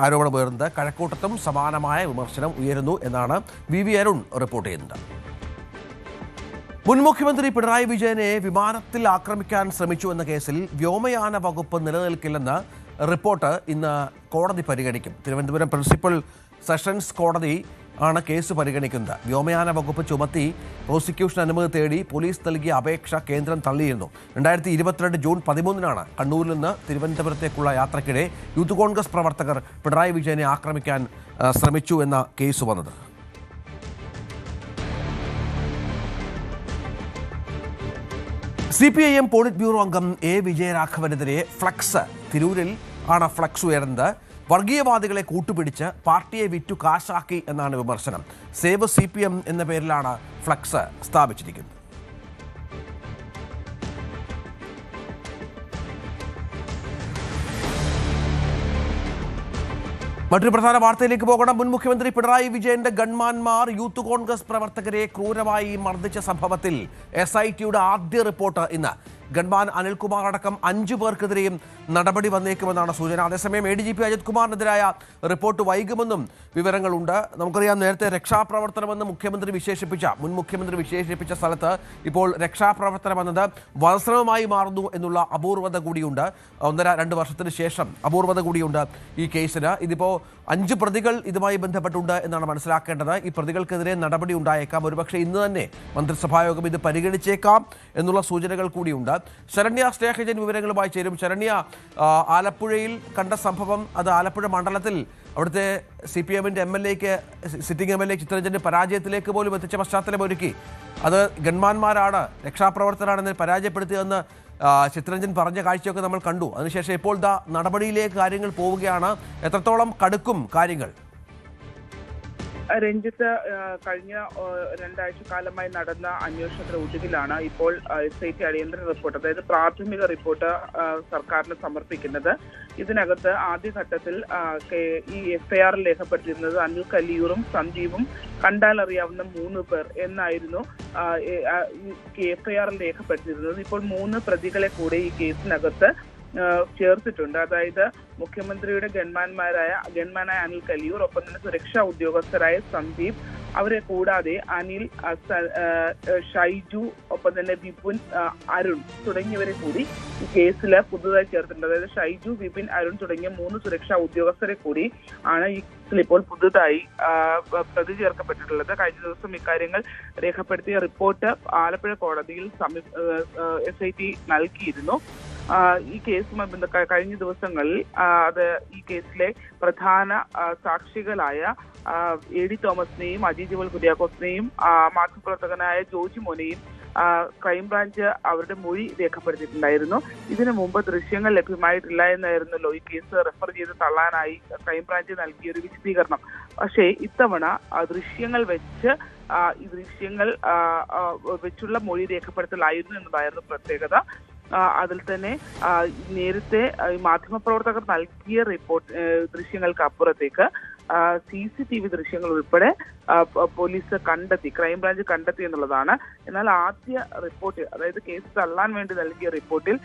ആരോപണം ഉയർന്നത്. കഴക്കൂട്ടത്തും സമാനമായ വിമർശനം ഉയരുന്നു എന്നാണ് VV അരുൺ റിപ്പോർട്ട് ചെയ്യുന്നത്. മുൻ മുഖ്യമന്ത്രി പിണറായി വിജയനെ വിമാനത്തിൽ ആക്രമിക്കാൻ ശ്രമിച്ചു എന്ന കേസിൽ വ്യോമയാന വകുപ്പ് നിലനിൽക്കില്ലെന്ന് റിപ്പോർട്ട് ഇന്ന് കോടതി പരിഗണിക്കും. തിരുവനന്തപുരം പ്രിൻസിപ്പൽ സെഷൻസ് കോടതി ആണ് കേസ് പരിഗണിക്കുന്നത്. വ്യോമയാന വകുപ്പ് ചുമത്തി പ്രോസിക്യൂഷൻ അനുമതി തേടി പോലീസ് നൽകിയ അപേക്ഷ കേന്ദ്രം തള്ളിയിരുന്നു. 2022 ജൂൺ 13 കണ്ണൂരിൽ നിന്ന് തിരുവനന്തപുരത്തേക്കുള്ള യാത്രയ്ക്കിടെ യൂത്ത് കോൺഗ്രസ് പ്രവർത്തകർ പിണറായി വിജയനെ ആക്രമിക്കാൻ ശ്രമിച്ചു എന്ന കേസ് വന്നത്. CPIM പോളിറ്റ് ബ്യൂറോ അംഗം A. വിജയരാഘവനെതിരെ ഫ്ലക്സ് തിരൂരിൽ ആണ് ഫ്ലക്സ് ഉയർന്നത്. വർഗീയവാദികളെ കൂട്ടുപിടിച്ച് പാർട്ടിയെ വിറ്റു കാശാക്കി എന്നാണ് വിമർശനം. സേവ് CPM എന്ന പേരിലാണ് ഫ്ലക്സ് സ്ഥാപിച്ചിരിക്കുന്നത്. മറ്റൊരു പ്രധാന വാർത്തയിലേക്ക് പോകണം. മുൻ മുഖ്യമന്ത്രി പിണറായി വിജയന്റെ ഗൺമാന്മാർ യൂത്ത് കോൺഗ്രസ് പ്രവർത്തകരെ ക്രൂരമായി മർദ്ദിച്ച സംഭവത്തിൽ SITയുടെ ആദ്യ റിപ്പോർട്ട് ഇന്ന്. ഗൺമാൻ അനിൽകുമാർ അടക്കം 5 പേർക്കെതിരെയും നടപടി വന്നേക്കുമെന്നാണ് സൂചന. അതേസമയം ADGP അജിത് കുമാറിനെതിരായ റിപ്പോർട്ട് വൈകുമെന്നും വിവരങ്ങളുണ്ട്. നമുക്കറിയാം, നേരത്തെ രക്ഷാപ്രവർത്തനമെന്ന് മുൻ മുഖ്യമന്ത്രി വിശേഷിപ്പിച്ച സ്ഥലത്ത് ഇപ്പോൾ രക്ഷാപ്രവർത്തനം എന്നത് വധശ്രമമായി മാറുന്നു എന്നുള്ള അപൂർവത കൂടിയുണ്ട്. 1.5-2 വർഷത്തിന് ശേഷം അപൂർവത കൂടിയുണ്ട് ഈ കേസിന്. ഇതിപ്പോൾ 5 പ്രതികൾ ഇതുമായി ബന്ധപ്പെട്ടുണ്ട് എന്നാണ് മനസ്സിലാക്കേണ്ടത്. ഈ പ്രതികൾക്കെതിരെ നടപടി ഉണ്ടായേക്കാം. ഒരുപക്ഷെ ഇന്ന് തന്നെ മന്ത്രിസഭായോഗം ഇത് പരിഗണിച്ചേക്കാം എന്നുള്ള സൂചനകൾ കൂടിയുണ്ട്. ശരണ്യ സ്നേഹജൻ വിവരങ്ങളുമായി ചേരും. ശരണ്യ, ആലപ്പുഴയിൽ കണ്ട സംഭവം, അത് ആലപ്പുഴ മണ്ഡലത്തിൽ അവിടുത്തെ CPMന്റെ സിറ്റിംഗ് MLA ചിത്തരഞ്ജന്റെ പരാജയത്തിലേക്ക് പോലും എത്തിച്ച പശ്ചാത്തലമൊരുക്കി. അത് ഗൺമാന്മാരാണ്, രക്ഷാപ്രവർത്തകരാണെന്ന് പരാജയപ്പെടുത്തിയതെന്ന് ചിത്തരഞ്ജൻ പറഞ്ഞ കാഴ്ചയൊക്കെ നമ്മൾ കണ്ടു. അതിനുശേഷം ഇപ്പോൾ നടപടിയിലേക്ക് കാര്യങ്ങൾ പോവുകയാണ്. എത്രത്തോളം കടുക്കും കാര്യങ്ങൾ? രഞ്ജിത്ത്, കഴിഞ്ഞ 2 ആഴ്ചക്കാലമായി നടന്ന അന്വേഷണത്തിന് ഒടുവിലാണ് ഇപ്പോൾ SIT അടിയന്തര റിപ്പോർട്ട്, അതായത് പ്രാഥമിക റിപ്പോർട്ട് സർക്കാരിന് സമർപ്പിക്കുന്നത്. ഇതിനകത്ത് ആദ്യഘട്ടത്തിൽ ഈ FIR രേഖപ്പെടുത്തിയിരുന്നത് അനിൽ കലിയൂറും സന്ദീപും കണ്ടാലറിയാവുന്ന 3 പേർ എന്നായിരുന്നു FIR രേഖപ്പെടുത്തിയിരുന്നത്. ഇപ്പോൾ 3 പ്രതികളെ കൂടെ ഈ കേസിനകത്ത് ചേർത്തിട്ടുണ്ട്. അതായത് മുഖ്യമന്ത്രിയുടെ ഗൺമാനായ അനിൽ കലിയൂർ, ഒപ്പം തന്നെ സുരക്ഷാ ഉദ്യോഗസ്ഥരായ സന്ദീപ്, അവരെ കൂടാതെ അനിൽ, ഷൈജു, ഒപ്പം തന്നെ വിപിൻ, അരുൺ തുടങ്ങിയവരെ കൂടി ഈ കേസിൽ പുതുതായി ചേർത്തിട്ടുണ്ട്. അതായത് ഷൈജു, വിപിൻ, അരുൺ തുടങ്ങിയ 3 സുരക്ഷാ ഉദ്യോഗസ്ഥരെ കൂടി ആണ് ഈ കേസിൽ ഇപ്പോൾ പുതുതായി പ്രതി ചേർക്കപ്പെട്ടിട്ടുള്ളത്. കഴിഞ്ഞ ദിവസം ഇക്കാര്യങ്ങൾ രേഖപ്പെടുത്തിയ റിപ്പോർട്ട് ആലപ്പുഴ കോടതിയിൽ SIT നൽകിയിരുന്നു. ഈ കേസുമായി ബന്ധപ്പെട്ട കഴിഞ്ഞ ദിവസങ്ങളിൽ ഈ കേസിലെ പ്രധാന സാക്ഷികളായ AD തോമസിനെയും അജീജുവൽ കുര്യാക്കോസിനെയും മാധ്യമപ്രവർത്തകനായ ജോജി മോനെയും ക്രൈംബ്രാഞ്ച് അവരുടെ മൊഴി രേഖപ്പെടുത്തിയിട്ടുണ്ടായിരുന്നു. ഇതിനു മുമ്പ് ദൃശ്യങ്ങൾ ലഭ്യമായിട്ടില്ല എന്നായിരുന്നല്ലോ ഈ കേസ് റെഫർ ചെയ്ത് തള്ളാനായി ക്രൈംബ്രാഞ്ച് നൽകിയ ഒരു വിശദീകരണം. പക്ഷേ ഇത്തവണ ദൃശ്യങ്ങൾ വെച്ചുള്ള മൊഴി രേഖപ്പെടുത്തലായിരുന്നു എന്നതായിരുന്നു പ്രത്യേകത. അതിൽ തന്നെ നേരത്തെ മാധ്യമപ്രവർത്തകർ നൽകിയ ദൃശ്യങ്ങൾക്ക് അപ്പുറത്തേക്ക് CCTV ദൃശ്യങ്ങൾ ഉൾപ്പെടെ പോലീസ് ക്രൈംബ്രാഞ്ച് കണ്ടെത്തി എന്നുള്ളതാണ്. എന്നാൽ ആദ്യ റിപ്പോർട്ടിൽ, അതായത് കേസ് തള്ളാൻ വേണ്ടി നൽകിയ റിപ്പോർട്ടിൽ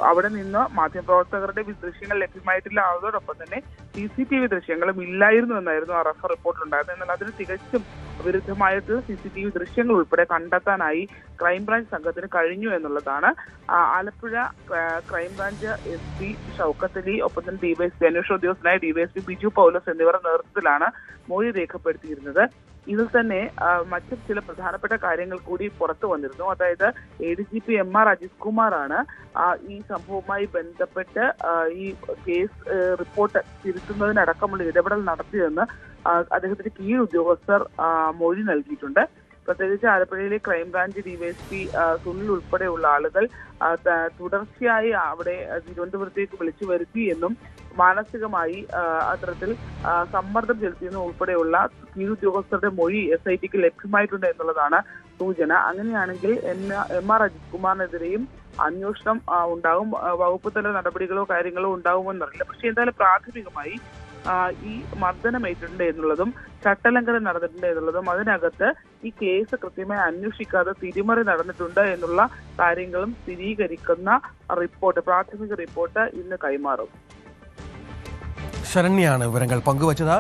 അവിടെ നിന്ന് മാധ്യമപ്രവർത്തകരുടെ ദൃശ്യങ്ങൾ ലഭ്യമായിട്ടില്ല, അതോടൊപ്പം തന്നെ CCTV ദൃശ്യങ്ങളും ഇല്ലായിരുന്നു എന്നായിരുന്നു ആ റഫർ റിപ്പോർട്ടിലുണ്ടായിരുന്നത്. എന്നാൽ അതിന് തികച്ചും വിരുദ്ധമായിട്ടുള്ള CCTV ദൃശ്യങ്ങൾ ഉൾപ്പെടെ കണ്ടെത്താനായി ക്രൈംബ്രാഞ്ച് സംഘത്തിന് കഴിഞ്ഞു എന്നുള്ളതാണ്. ആലപ്പുഴ ക്രൈംബ്രാഞ്ച് SP ഷൗക്കത്ത് അലി, ഒപ്പം തന്നെ DYSP അന്വേഷണ ഉദ്യോഗസ്ഥനായ DYSP ബിജു പൗലോസ് എന്നിവരുടെ നേതൃത്വത്തിലാണ് മൊഴി രേഖപ്പെടുത്തിയിരുന്നത്. ഇതിൽ തന്നെ മറ്റു ചില പ്രധാനപ്പെട്ട കാര്യങ്ങൾ കൂടി പുറത്തു വന്നിരുന്നു. അതായത് ADGP MR അജിത് കുമാറാണ് ഈ സംഭവവുമായി ബന്ധപ്പെട്ട് ഈ കേസ് റിപ്പോർട്ട് തിരുത്തുന്നതിനടക്കമുള്ള ഇടപെടൽ നടത്തിയതെന്ന് അദ്ദേഹത്തിന്റെ കീഴ് ഉദ്യോഗസ്ഥർ മൊഴി നൽകിയിട്ടുണ്ട്. പ്രത്യേകിച്ച് ആലപ്പുഴയിലെ ക്രൈംബ്രാഞ്ച് DYSP സുനിൽ ഉൾപ്പെടെയുള്ള ആളുകൾ തുടർച്ചയായി അവിടെ തിരുവനന്തപുരത്തേക്ക് വിളിച്ചു വരുത്തി എന്നും മാനസികമായി അത്തരത്തിൽ സമ്മർദ്ദം ചെലുത്തിയെന്നും ഉൾപ്പെടെയുള്ള കീഴുദ്യോഗസ്ഥരുടെ മൊഴി SITക്ക് ലഭ്യമായിട്ടുണ്ട് എന്നുള്ളതാണ് സൂചന. അങ്ങനെയാണെങ്കിൽ MR അജിത് കുമാറിനെതിരെയും അന്വേഷണം ഉണ്ടാകും. വകുപ്പ് തല നടപടികളോ കാര്യങ്ങളോ ഉണ്ടാകുമെന്നറിയില്ല. പക്ഷെ എന്തായാലും പ്രാഥമികമായി ഈ മർദ്ദനമേറ്റിട്ടുണ്ട് എന്നുള്ളതും ചട്ടലംഘനം നടന്നിട്ടുണ്ട് എന്നുള്ളതും അതിനകത്ത് ഈ കേസ് കൃത്യമായി അന്വേഷിക്കാതെ തിരിമറി നടന്നിട്ടുണ്ട് എന്നുള്ള കാര്യങ്ങളും സ്ഥിരീകരിക്കുന്ന പ്രാഥമിക റിപ്പോർട്ട് ഇന്ന് കൈമാറും. ശരണ്യാണ് വിവരങ്ങൾ പങ്കുവച്ചത്.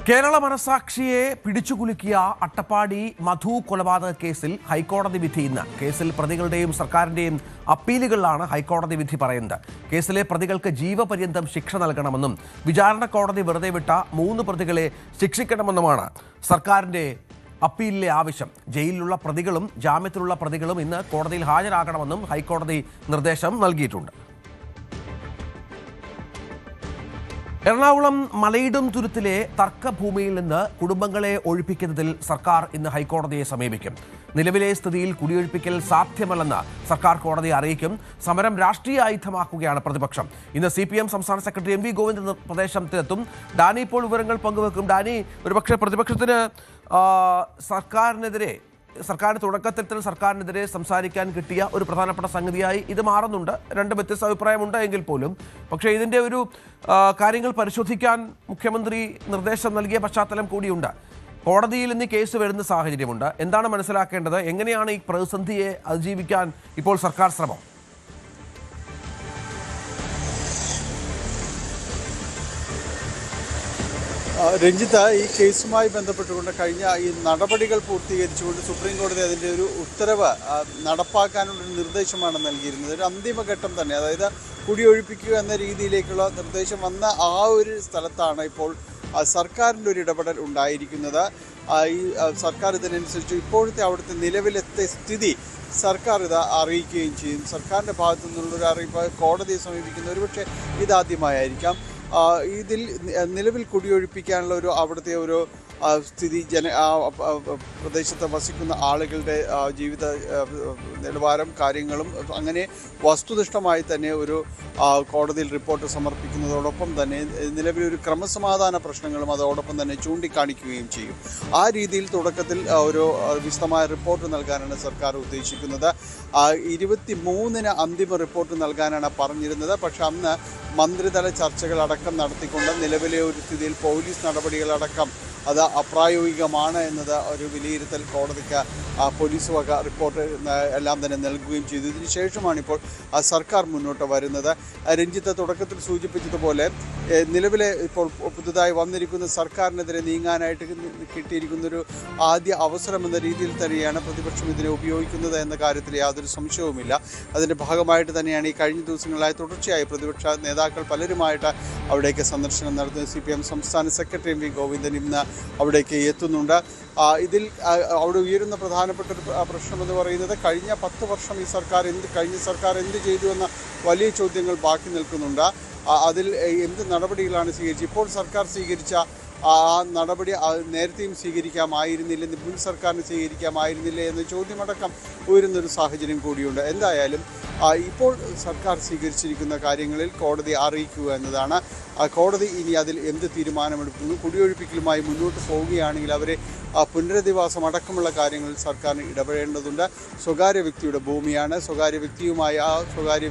കേരള മനസാക്ഷിയെ പിടിച്ചുകുലുക്കിയ അട്ടപ്പാടി മധു കൊലപാതക കേസിൽ ഹൈക്കോടതി വിധി ഇന്ന്. കേസിൽ പ്രതികളുടെയും സർക്കാരിന്റെയും അപ്പീലുകളിലാണ് ഹൈക്കോടതി വിധി പറയുന്നത്. കേസിലെ പ്രതികൾക്ക് ജീവപര്യന്തം ശിക്ഷ നൽകണമെന്നും വിചാരണ കോടതി വെറുതെ വിട്ട 3 പ്രതികളെ ശിക്ഷിക്കണമെന്നുമാണ് സർക്കാരിന്റെ അപ്പീലിലെ ആവശ്യം. ജയിലിലുള്ള പ്രതികളും ജാമ്യത്തിലുള്ള പ്രതികളും ഇന്ന് കോടതിയിൽ ഹാജരാകണമെന്നും ഹൈക്കോടതി നിർദ്ദേശം നൽകിയിട്ടുണ്ട്. എറണാകുളം മലയിടും തുരുത്തിലെ തർക്കഭൂമിയിൽ നിന്ന് കുടുംബങ്ങളെ ഒഴിപ്പിക്കുന്നതിൽ സർക്കാർ ഇന്ന് ഹൈക്കോടതിയെ സമീപിക്കും. നിലവിലെ സ്ഥിതിയിൽ കുടിയൊഴിപ്പിക്കൽ സാധ്യമല്ലെന്ന് സർക്കാർ കോടതിയെ അറിയിക്കും. സമരം രാഷ്ട്രീയ ആയുധമാക്കുകയാണ് പ്രതിപക്ഷം. ഇന്ന് CPM സംസ്ഥാന സെക്രട്ടറി MV ഗോവിന്ദൻ പ്രദേശത്തെത്തും. ഡാനി ഇപ്പോൾ വിവരങ്ങൾ പങ്കുവെക്കും. ഡാനി, ഒരുപക്ഷെ പ്രതിപക്ഷത്തിന് സർക്കാരിന്റെ തുടക്കത്തിൽ തന്നെ സർക്കാരിനെതിരെ സംസാരിക്കാൻ കിട്ടിയ ഒരു പ്രധാനപ്പെട്ട സംഗതിയായി ഇത് മാറുന്നുണ്ട്. 2 വ്യത്യസ്ത അഭിപ്രായമുണ്ട് എങ്കിൽ പോലും പക്ഷേ ഇതിൻ്റെ ഒരു കാര്യങ്ങൾ പരിശോധിക്കാൻ മുഖ്യമന്ത്രി നിർദ്ദേശം നൽകിയ പശ്ചാത്തലം കൂടിയുണ്ട്. കോടതിയിൽ ഇന്ന് കേസ് വരുന്ന സാഹചര്യമുണ്ട്. എന്താണ് മനസ്സിലാക്കേണ്ടത്? എങ്ങനെയാണ് ഈ പ്രതിസന്ധിയെ അതിജീവിക്കാൻ ഇപ്പോൾ സർക്കാർ ശ്രമം? രഞ്ജിത്ത, ഈ കേസുമായി ബന്ധപ്പെട്ടുകൊണ്ട് കഴിഞ്ഞ ഈ നടപടികൾ പൂർത്തീകരിച്ചുകൊണ്ട് സുപ്രീം കോടതി അതിൻ്റെ ഒരു ഉത്തരവ് നടപ്പാക്കാനുള്ളൊരു നിർദ്ദേശമാണ് നൽകിയിരുന്നത്. ഒരു അന്തിമഘട്ടം തന്നെ, അതായത് കുടിയൊഴിപ്പിക്കുക എന്ന രീതിയിലേക്കുള്ള നിർദ്ദേശം വന്ന ആ ഒരു സ്ഥലത്താണ് ഇപ്പോൾ സർക്കാരിൻ്റെ ഒരു ഇടപെടൽ ഉണ്ടായിരിക്കുന്നത്. ഈ സർക്കാർ ഇതിനനുസരിച്ച് ഇപ്പോഴത്തെ അവിടുത്തെ നിലവിലത്തെ സ്ഥിതി സർക്കാർ ഇത് അറിയിക്കുകയും ചെയ്യും. സർക്കാരിൻ്റെ ഭാഗത്തു നിന്നുള്ളൊരു അറിയിപ്പ് കോടതിയെ സമീപിക്കുന്ന ഒരുപക്ഷെ ഇതാദ്യമായിരിക്കാം. ഇതിൽ നിലവിൽ കുടിയൊഴിപ്പിക്കാനുള്ള അവിടുത്തെ ഒരു സ്ഥിതി പ്രദേശത്ത് വസിക്കുന്ന ആളുകളുടെ ജീവിത നിലവാരം കാര്യങ്ങളും അങ്ങനെ വസ്തുനിഷ്ഠമായി തന്നെ ഒരു കോടതിയിൽ റിപ്പോർട്ട് സമർപ്പിക്കുന്നതോടൊപ്പം തന്നെ നിലവിലൊരു ക്രമസമാധാന പ്രശ്നങ്ങളും അതോടൊപ്പം തന്നെ ചൂണ്ടിക്കാണിക്കുകയും ചെയ്യും. ആ രീതിയിൽ തുടക്കത്തിൽ ഒരു വിശദമായ റിപ്പോർട്ട് നൽകാനാണ് സർക്കാർ ഉദ്ദേശിക്കുന്നത്. 23-ന് അന്തിമ റിപ്പോർട്ട് നൽകാനാണ് പറഞ്ഞിരുന്നത്. പക്ഷെ അന്ന് മന്ത്രിതല ചർച്ചകളടക്കം നടത്തിക്കൊണ്ട് നിലവിലെ ഒരു സ്ഥിതിയിൽ പോലീസ് നടപടികളടക്കം അത് അപ്രായോഗികമാണ് എന്നത് ഒരു വിലയിരുത്തൽ കോടതിക്ക് പോലീസ് വക റിപ്പോർട്ട് എല്ലാം തന്നെ നൽകുകയും ചെയ്തു. ഇതിന് ശേഷമാണ് ഇപ്പോൾ സർക്കാർ മുന്നോട്ട് വരുന്നത്. രഞ്ജിത്ത് തുടക്കത്തിൽ സൂചിപ്പിച്ചതുപോലെ നിലവിലെ ഇപ്പോൾ പുതുതായി വന്നിരിക്കുന്ന സർക്കാരിനെതിരെ നീങ്ങാനായിട്ട് കിട്ടിയിരിക്കുന്നൊരു ആദ്യ അവസരം എന്ന രീതിയിൽ തന്നെയാണ് പ്രതിപക്ഷം ഇതിനെ ഉപയോഗിക്കുന്നത് എന്ന കാര്യത്തിൽ യാതൊരു സംശയവുമില്ല. അതിൻ്റെ ഭാഗമായിട്ട് തന്നെയാണ് ഈ കഴിഞ്ഞ ദിവസങ്ങളിലായി തുടർച്ചയായി പ്രതിപക്ഷ നേതാക്കൾ പലരുമായിട്ട് അവിടേക്ക് സന്ദർശനം നടത്തുന്നത്. CPM സംസ്ഥാന സെക്രട്ടറി MV ഗോവിന്ദൻ ഇന്ന് അവിടേക്ക് എത്തുന്നുണ്ട്. ഇതിൽ അവിടെ ഉയരുന്ന പ്രധാനപ്പെട്ട ഒരു പ്രശ്നമെന്ന് പറയുന്നത് കഴിഞ്ഞ 10 വർഷം കഴിഞ്ഞ സർക്കാർ എന്ത് ചെയ്തു എന്ന വലിയ ചോദ്യങ്ങൾ ബാക്കി നിൽക്കുന്നുണ്ട്. അതിൽ എന്ത് നടപടികളാണ് സ്വീകരിച്ചത്? ഇപ്പോൾ സർക്കാർ സ്വീകരിച്ച ആ നടപടി നേരത്തെയും സ്വീകരിക്കാമായിരുന്നില്ല, മുൻ സർക്കാരിന് സ്വീകരിക്കാമായിരുന്നില്ല എന്ന ചോദ്യമടക്കം ഉയരുന്നൊരു സാഹചര്യം കൂടിയുണ്ട്. എന്തായാലും ഇപ്പോൾ സർക്കാർ സ്വീകരിച്ചിരിക്കുന്ന കാര്യങ്ങളിൽ കോടതി അറിയിക്കുക എന്നതാണ്. കോടതി ഇനി അതിൽ എന്ത് തീരുമാനമെടുക്കുന്നു, കുടിയൊഴിപ്പിക്കലുമായി മുന്നോട്ട് പോവുകയാണെങ്കിൽ അവരെ പുനരധിവാസം അടക്കമുള്ള കാര്യങ്ങളിൽ സർക്കാരിന് ഇടപെടേണ്ടതുണ്ട്. സ്വകാര്യ വ്യക്തിയുടെ ഭൂമിയാണ്. സ്വകാര്യ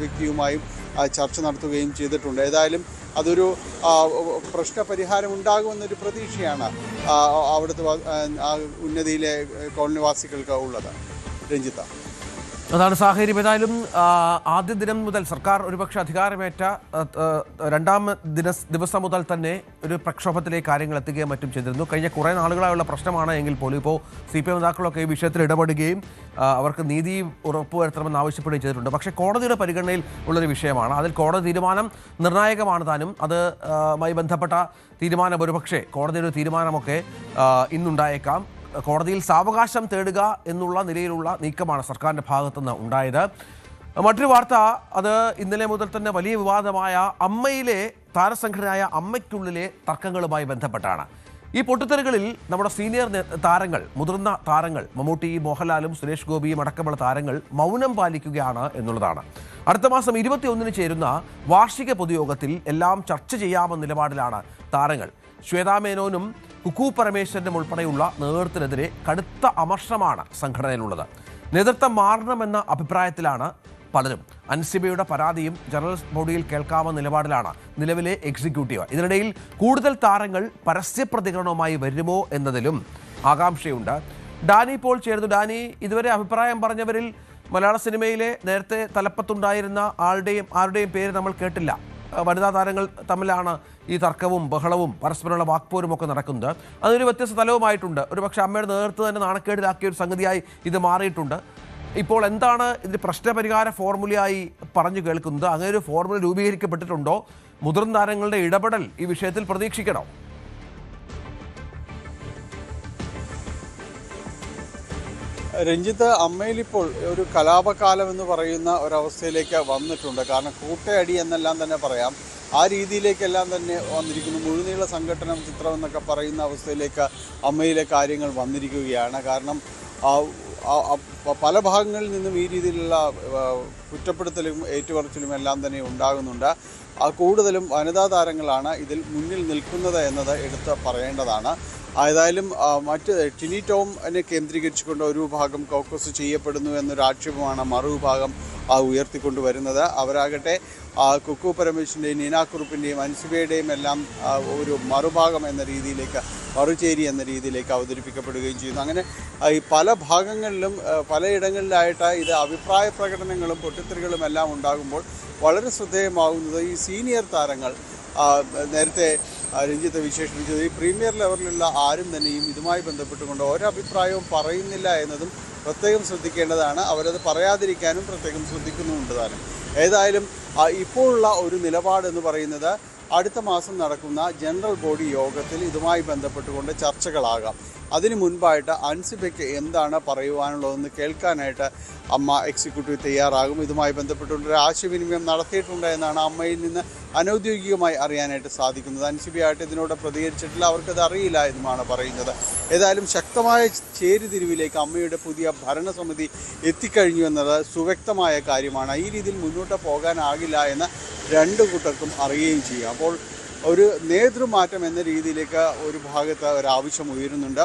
വ്യക്തിയുമായും ചർച്ച നടത്തുകയും ചെയ്തിട്ടുണ്ട്. ഏതായാലും അതൊരു പ്രശ്നപരിഹാരം ഉണ്ടാകുമെന്നൊരു പ്രതീക്ഷയാണ് അവിടുത്തെ ഉന്നതിയിലെ കോളനിവാസികൾക്ക് ഉള്ളത്. രഞ്ജിത്ത, അതാണ് സാഹചര്യം. ഏതായാലും ആദ്യ ദിനം മുതൽ സർക്കാർ ഒരുപക്ഷെ അധികാരമേറ്റ 2ാം ദിവസം മുതൽ തന്നെ ഒരു പ്രക്ഷോഭത്തിലേക്ക് കാര്യങ്ങൾ എത്തുകയും മറ്റും ചെയ്തിരുന്നു. കഴിഞ്ഞ കുറേ നാളുകളായുള്ള പ്രശ്നമാണ് എങ്കിൽ പോലും ഇപ്പോൾ CPM നേതാക്കളൊക്കെ ഈ വിഷയത്തിൽ ഇടപെടുകയും അവർക്ക് നീതി ഉറപ്പുവരുത്തണമെന്ന് ആവശ്യപ്പെടുകയും ചെയ്തിട്ടുണ്ട്. പക്ഷേ കോടതിയുടെ പരിഗണനയിൽ ഉള്ളൊരു വിഷയമാണ്. അതിൽ കോടതി തീരുമാനം നിർണായകമാണ് താനും. അതുമായി ബന്ധപ്പെട്ട തീരുമാനം ഒരുപക്ഷെ കോടതിയുടെ തീരുമാനമൊക്കെ ഇന്നുണ്ടായേക്കാം. കോടതിയിൽ സാവകാശം തേടുക എന്നുള്ള നിലയിലുള്ള നീക്കമാണ് സർക്കാരിൻ്റെ ഭാഗത്തുനിന്ന് ഉണ്ടായത്. മറ്റൊരു വാർത്ത, അത് ഇന്നലെ മുതൽ തന്നെ വലിയ വിവാദമായ അമ്മയിലെ താരസംഘടനയായ അമ്മയ്ക്കുള്ളിലെ തർക്കങ്ങളുമായി ബന്ധപ്പെട്ടാണ്. ഈ പൊട്ടിത്തെറികളിൽ നമ്മുടെ സീനിയർ താരങ്ങൾ, മുതിർന്ന താരങ്ങൾ, മമ്മൂട്ടി, മോഹൻലാലും സുരേഷ് ഗോപിയും അടക്കമുള്ള താരങ്ങൾ മൗനം പാലിക്കുകയാണ് എന്നുള്ളതാണ്. അടുത്ത മാസം 21-ന് ചേരുന്ന വാർഷിക പൊതുയോഗത്തിൽ എല്ലാം ചർച്ച ചെയ്യാമെന്ന നിലപാടിലാണ് താരങ്ങൾ. ശ്വേതാ മേനോനും കുക്കു പരമേശ്വരനും ഉൾപ്പെടെയുള്ള നേതൃത്വത്തിനെതിരെ കടുത്ത അമർഷമാണ് സംഘടനയിലുള്ളത്. നേതൃത്വം മാറണമെന്ന അഭിപ്രായത്തിലാണ് പലരും. അൻസിബയുടെ പരാതിയും ജനറൽ ബോഡിയിൽ കേൾക്കാമെന്ന നിലപാടിലാണ് നിലവിലെ എക്സിക്യൂട്ടീവ്. ഇതിനിടയിൽ കൂടുതൽ താരങ്ങൾ പരസ്യപ്രതികരണവുമായി വരുമോ എന്നതിലും ആകാംക്ഷയുണ്ട്. ഡാനി ഇപ്പോൾ ചേർന്നു. ഡാനി, ഇതുവരെ അഭിപ്രായം പറഞ്ഞവരിൽ മലയാള സിനിമയിലെ നേരത്തെ തലപ്പത്തുണ്ടായിരുന്ന ആരുടെയും പേര് നമ്മൾ കേട്ടില്ല. വനിതാ താരങ്ങൾ തമ്മിലാണ് ഈ തർക്കവും ബഹളവും പരസ്പരമുള്ള വാക്പോരും ഒക്കെ നടക്കുന്നത്. അതൊരു വ്യത്യസ്ത തലവുമായിട്ടുണ്ട്. ഒരുപക്ഷെ അമ്മയുടെ നേതൃത്വം തന്നെ നാണക്കേടിലാക്കിയ ഒരു സംഗതിയായി ഇത് മാറിയിട്ടുണ്ട്. ഇപ്പോൾ എന്താണ് ഇതിന് പ്രശ്നപരിഹാര ഫോർമുലയായി പറഞ്ഞു കേൾക്കുന്നത്? അങ്ങനെ ഒരു ഫോർമുല രൂപീകരിക്കപ്പെട്ടിട്ടുണ്ടോ? മുതിർന്ന താരങ്ങളുടെ ഇടപെടൽ ഈ വിഷയത്തിൽ പ്രതീക്ഷിക്കണോ? രഞ്ജിത്ത്, അമ്മയിലിപ്പോൾ ഒരു കലാപകാലം എന്ന് പറയുന്ന ഒരവസ്ഥയിലേക്ക് വന്നിട്ടുണ്ട്. കാരണം കൂട്ടയടി എന്നെല്ലാം തന്നെ പറയാം. ആ രീതിയിലേക്കെല്ലാം തന്നെ വന്നിരിക്കുന്നു. മുഴുനീള സംഘടനം ചിത്രം എന്നൊക്കെ പറയുന്ന അവസ്ഥയിലേക്ക് അമ്മയിലെ കാര്യങ്ങൾ വന്നിരിക്കുകയാണ്. കാരണം പല ഭാഗങ്ങളിൽ നിന്നും ഈ രീതിയിലുള്ള കുറ്റപ്പെടുത്തലും ഏറ്റുപറച്ചിലും എല്ലാം തന്നെ ഉണ്ടാകുന്നുണ്ട്. കൂടുതലും വനിതാ താരങ്ങളാണ് ഇതിൽ മുന്നിൽ നിൽക്കുന്നത് എന്നത് എടുത്ത് പറയേണ്ടതാണ്. ഏതായാലും മറ്റ് ടിനി ടോമിനെ കേന്ദ്രീകരിച്ചുകൊണ്ട് ഒരു വിഭാഗം കോക്കസ് ചെയ്യപ്പെടുന്നു എന്നൊരു ആക്ഷേപമാണ് മറുവിഭാഗം ഉയർത്തിക്കൊണ്ടുവരുന്നത്. അവരാകട്ടെ കുക്കു പരമേശ്വരൻ്റെയും നീന കുറുപ്പിൻ്റെയും അൻസിബയുടെയും എല്ലാം ഒരു മറുഭാഗം എന്ന രീതിയിലേക്ക്, മറുചേരി എന്ന രീതിയിലേക്ക് അവതരിപ്പിക്കപ്പെടുകയും ചെയ്യുന്നു. അങ്ങനെ ഈ പല ഭാഗങ്ങളിലും പലയിടങ്ങളിലായിട്ട് ഇത് അഭിപ്രായ പ്രകടനങ്ങളും പൊട്ടിത്തെറികളും എല്ലാം ഉണ്ടാകുമ്പോൾ വളരെ ശ്രദ്ധേയമാകുന്നത് ഈ സീനിയർ താരങ്ങൾ നേരത്തെ രഞ്ജിത്ത് വിശേഷിപ്പിച്ചത് ഈ പ്രീമിയർ ലെവലിലുള്ള ആരും തന്നെയും ഇതുമായി ബന്ധപ്പെട്ടുകൊണ്ട് ഒരഭിപ്രായവും പറയുന്നില്ല എന്നതും പ്രത്യേകം ശ്രദ്ധിക്കേണ്ടതാണ്. അവരത് പറയാതിരിക്കാനും പ്രത്യേകം ശ്രദ്ധിക്കുന്നുമുണ്ട് താനും. ഏതായാലും ഇപ്പോഴുള്ള ഒരു നിലപാടെന്ന് പറയുന്നത് അടുത്ത മാസം നടക്കുന്ന ജനറൽ ബോഡി യോഗത്തിൽ ഇതുമായി ബന്ധപ്പെട്ടുകൊണ്ട് ചർച്ചകളാകാം. അതിനു മുൻപായിട്ട് അൻസിബയ്ക്ക് എന്താണ് പറയുവാനുള്ളതെന്ന് കേൾക്കാനായിട്ട് അമ്മ എക്സിക്യൂട്ടീവ് തയ്യാറാകും. ഇതുമായി ബന്ധപ്പെട്ടുകൊണ്ടൊരു ആശയവിനിമയം നടത്തിയിട്ടുണ്ട് എന്നാണ് അമ്മയിൽ നിന്ന് അനൗദ്യോഗികമായി അറിയാനായിട്ട് സാധിക്കുന്നത്. അൻസിബയായിട്ട് ഇതിനോട് പ്രതികരിച്ചിട്ടില്ല, അവർക്കത് അറിയില്ല എന്നുമാണ് പറയുന്നത്. ഏതായാലും ശക്തമായ ചേരിതിരിവിലേക്ക് അമ്മയുടെ പുതിയ ഭരണസമിതി എത്തിക്കഴിഞ്ഞു എന്നത് സുവ്യക്തമായ കാര്യമാണ്. ഈ രീതിയിൽ മുന്നോട്ട് പോകാനാകില്ല എന്ന് രണ്ടു കൂട്ടർക്കും അറിയുകയും ചെയ്യും. അപ്പോൾ ഒരു നേതൃമാറ്റം എന്ന രീതിയിലേക്ക് ഒരു ഭാഗത്ത് ഒരാവശ്യം ഉയരുന്നുണ്ട്.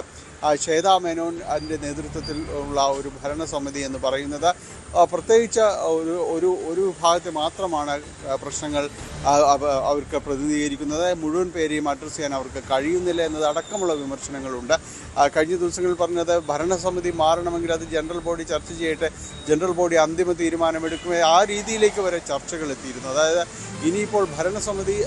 ശ്വേതാ മേനോൻ അതിൻ്റെ നേതൃത്വത്തിൽ ഉള്ള ഒരു ഭരണസമിതി എന്ന് പറയുന്നത് പ്രത്യേകിച്ച് ഒരു വിഭാഗത്തെ മാത്രമാണ് പ്രശ്നങ്ങൾ അവർക്ക് പ്രതിനിധീകരിക്കുന്നത്. മുഴുവൻ പേരെയും അഡ്രസ്സ് ചെയ്യാൻ അവർക്ക് കഴിയുന്നില്ല എന്നത് അടക്കമുള്ള വിമർശനങ്ങളുണ്ട്. കഴിഞ്ഞ ദിവസങ്ങളിൽ പറഞ്ഞത് ഭരണസമിതി മാറണമെങ്കിൽ അത് ജനറൽ ബോഡി ചർച്ച ചെയ്യട്ടെ, ജനറൽ ബോഡി അന്തിമ തീരുമാനമെടുക്കുമേ, ആ രീതിയിലേക്ക് വരെ ചർച്ചകൾ എത്തിയിരുന്നു. അതായത് ഇനിയിപ്പോൾ ഭരണസമിതി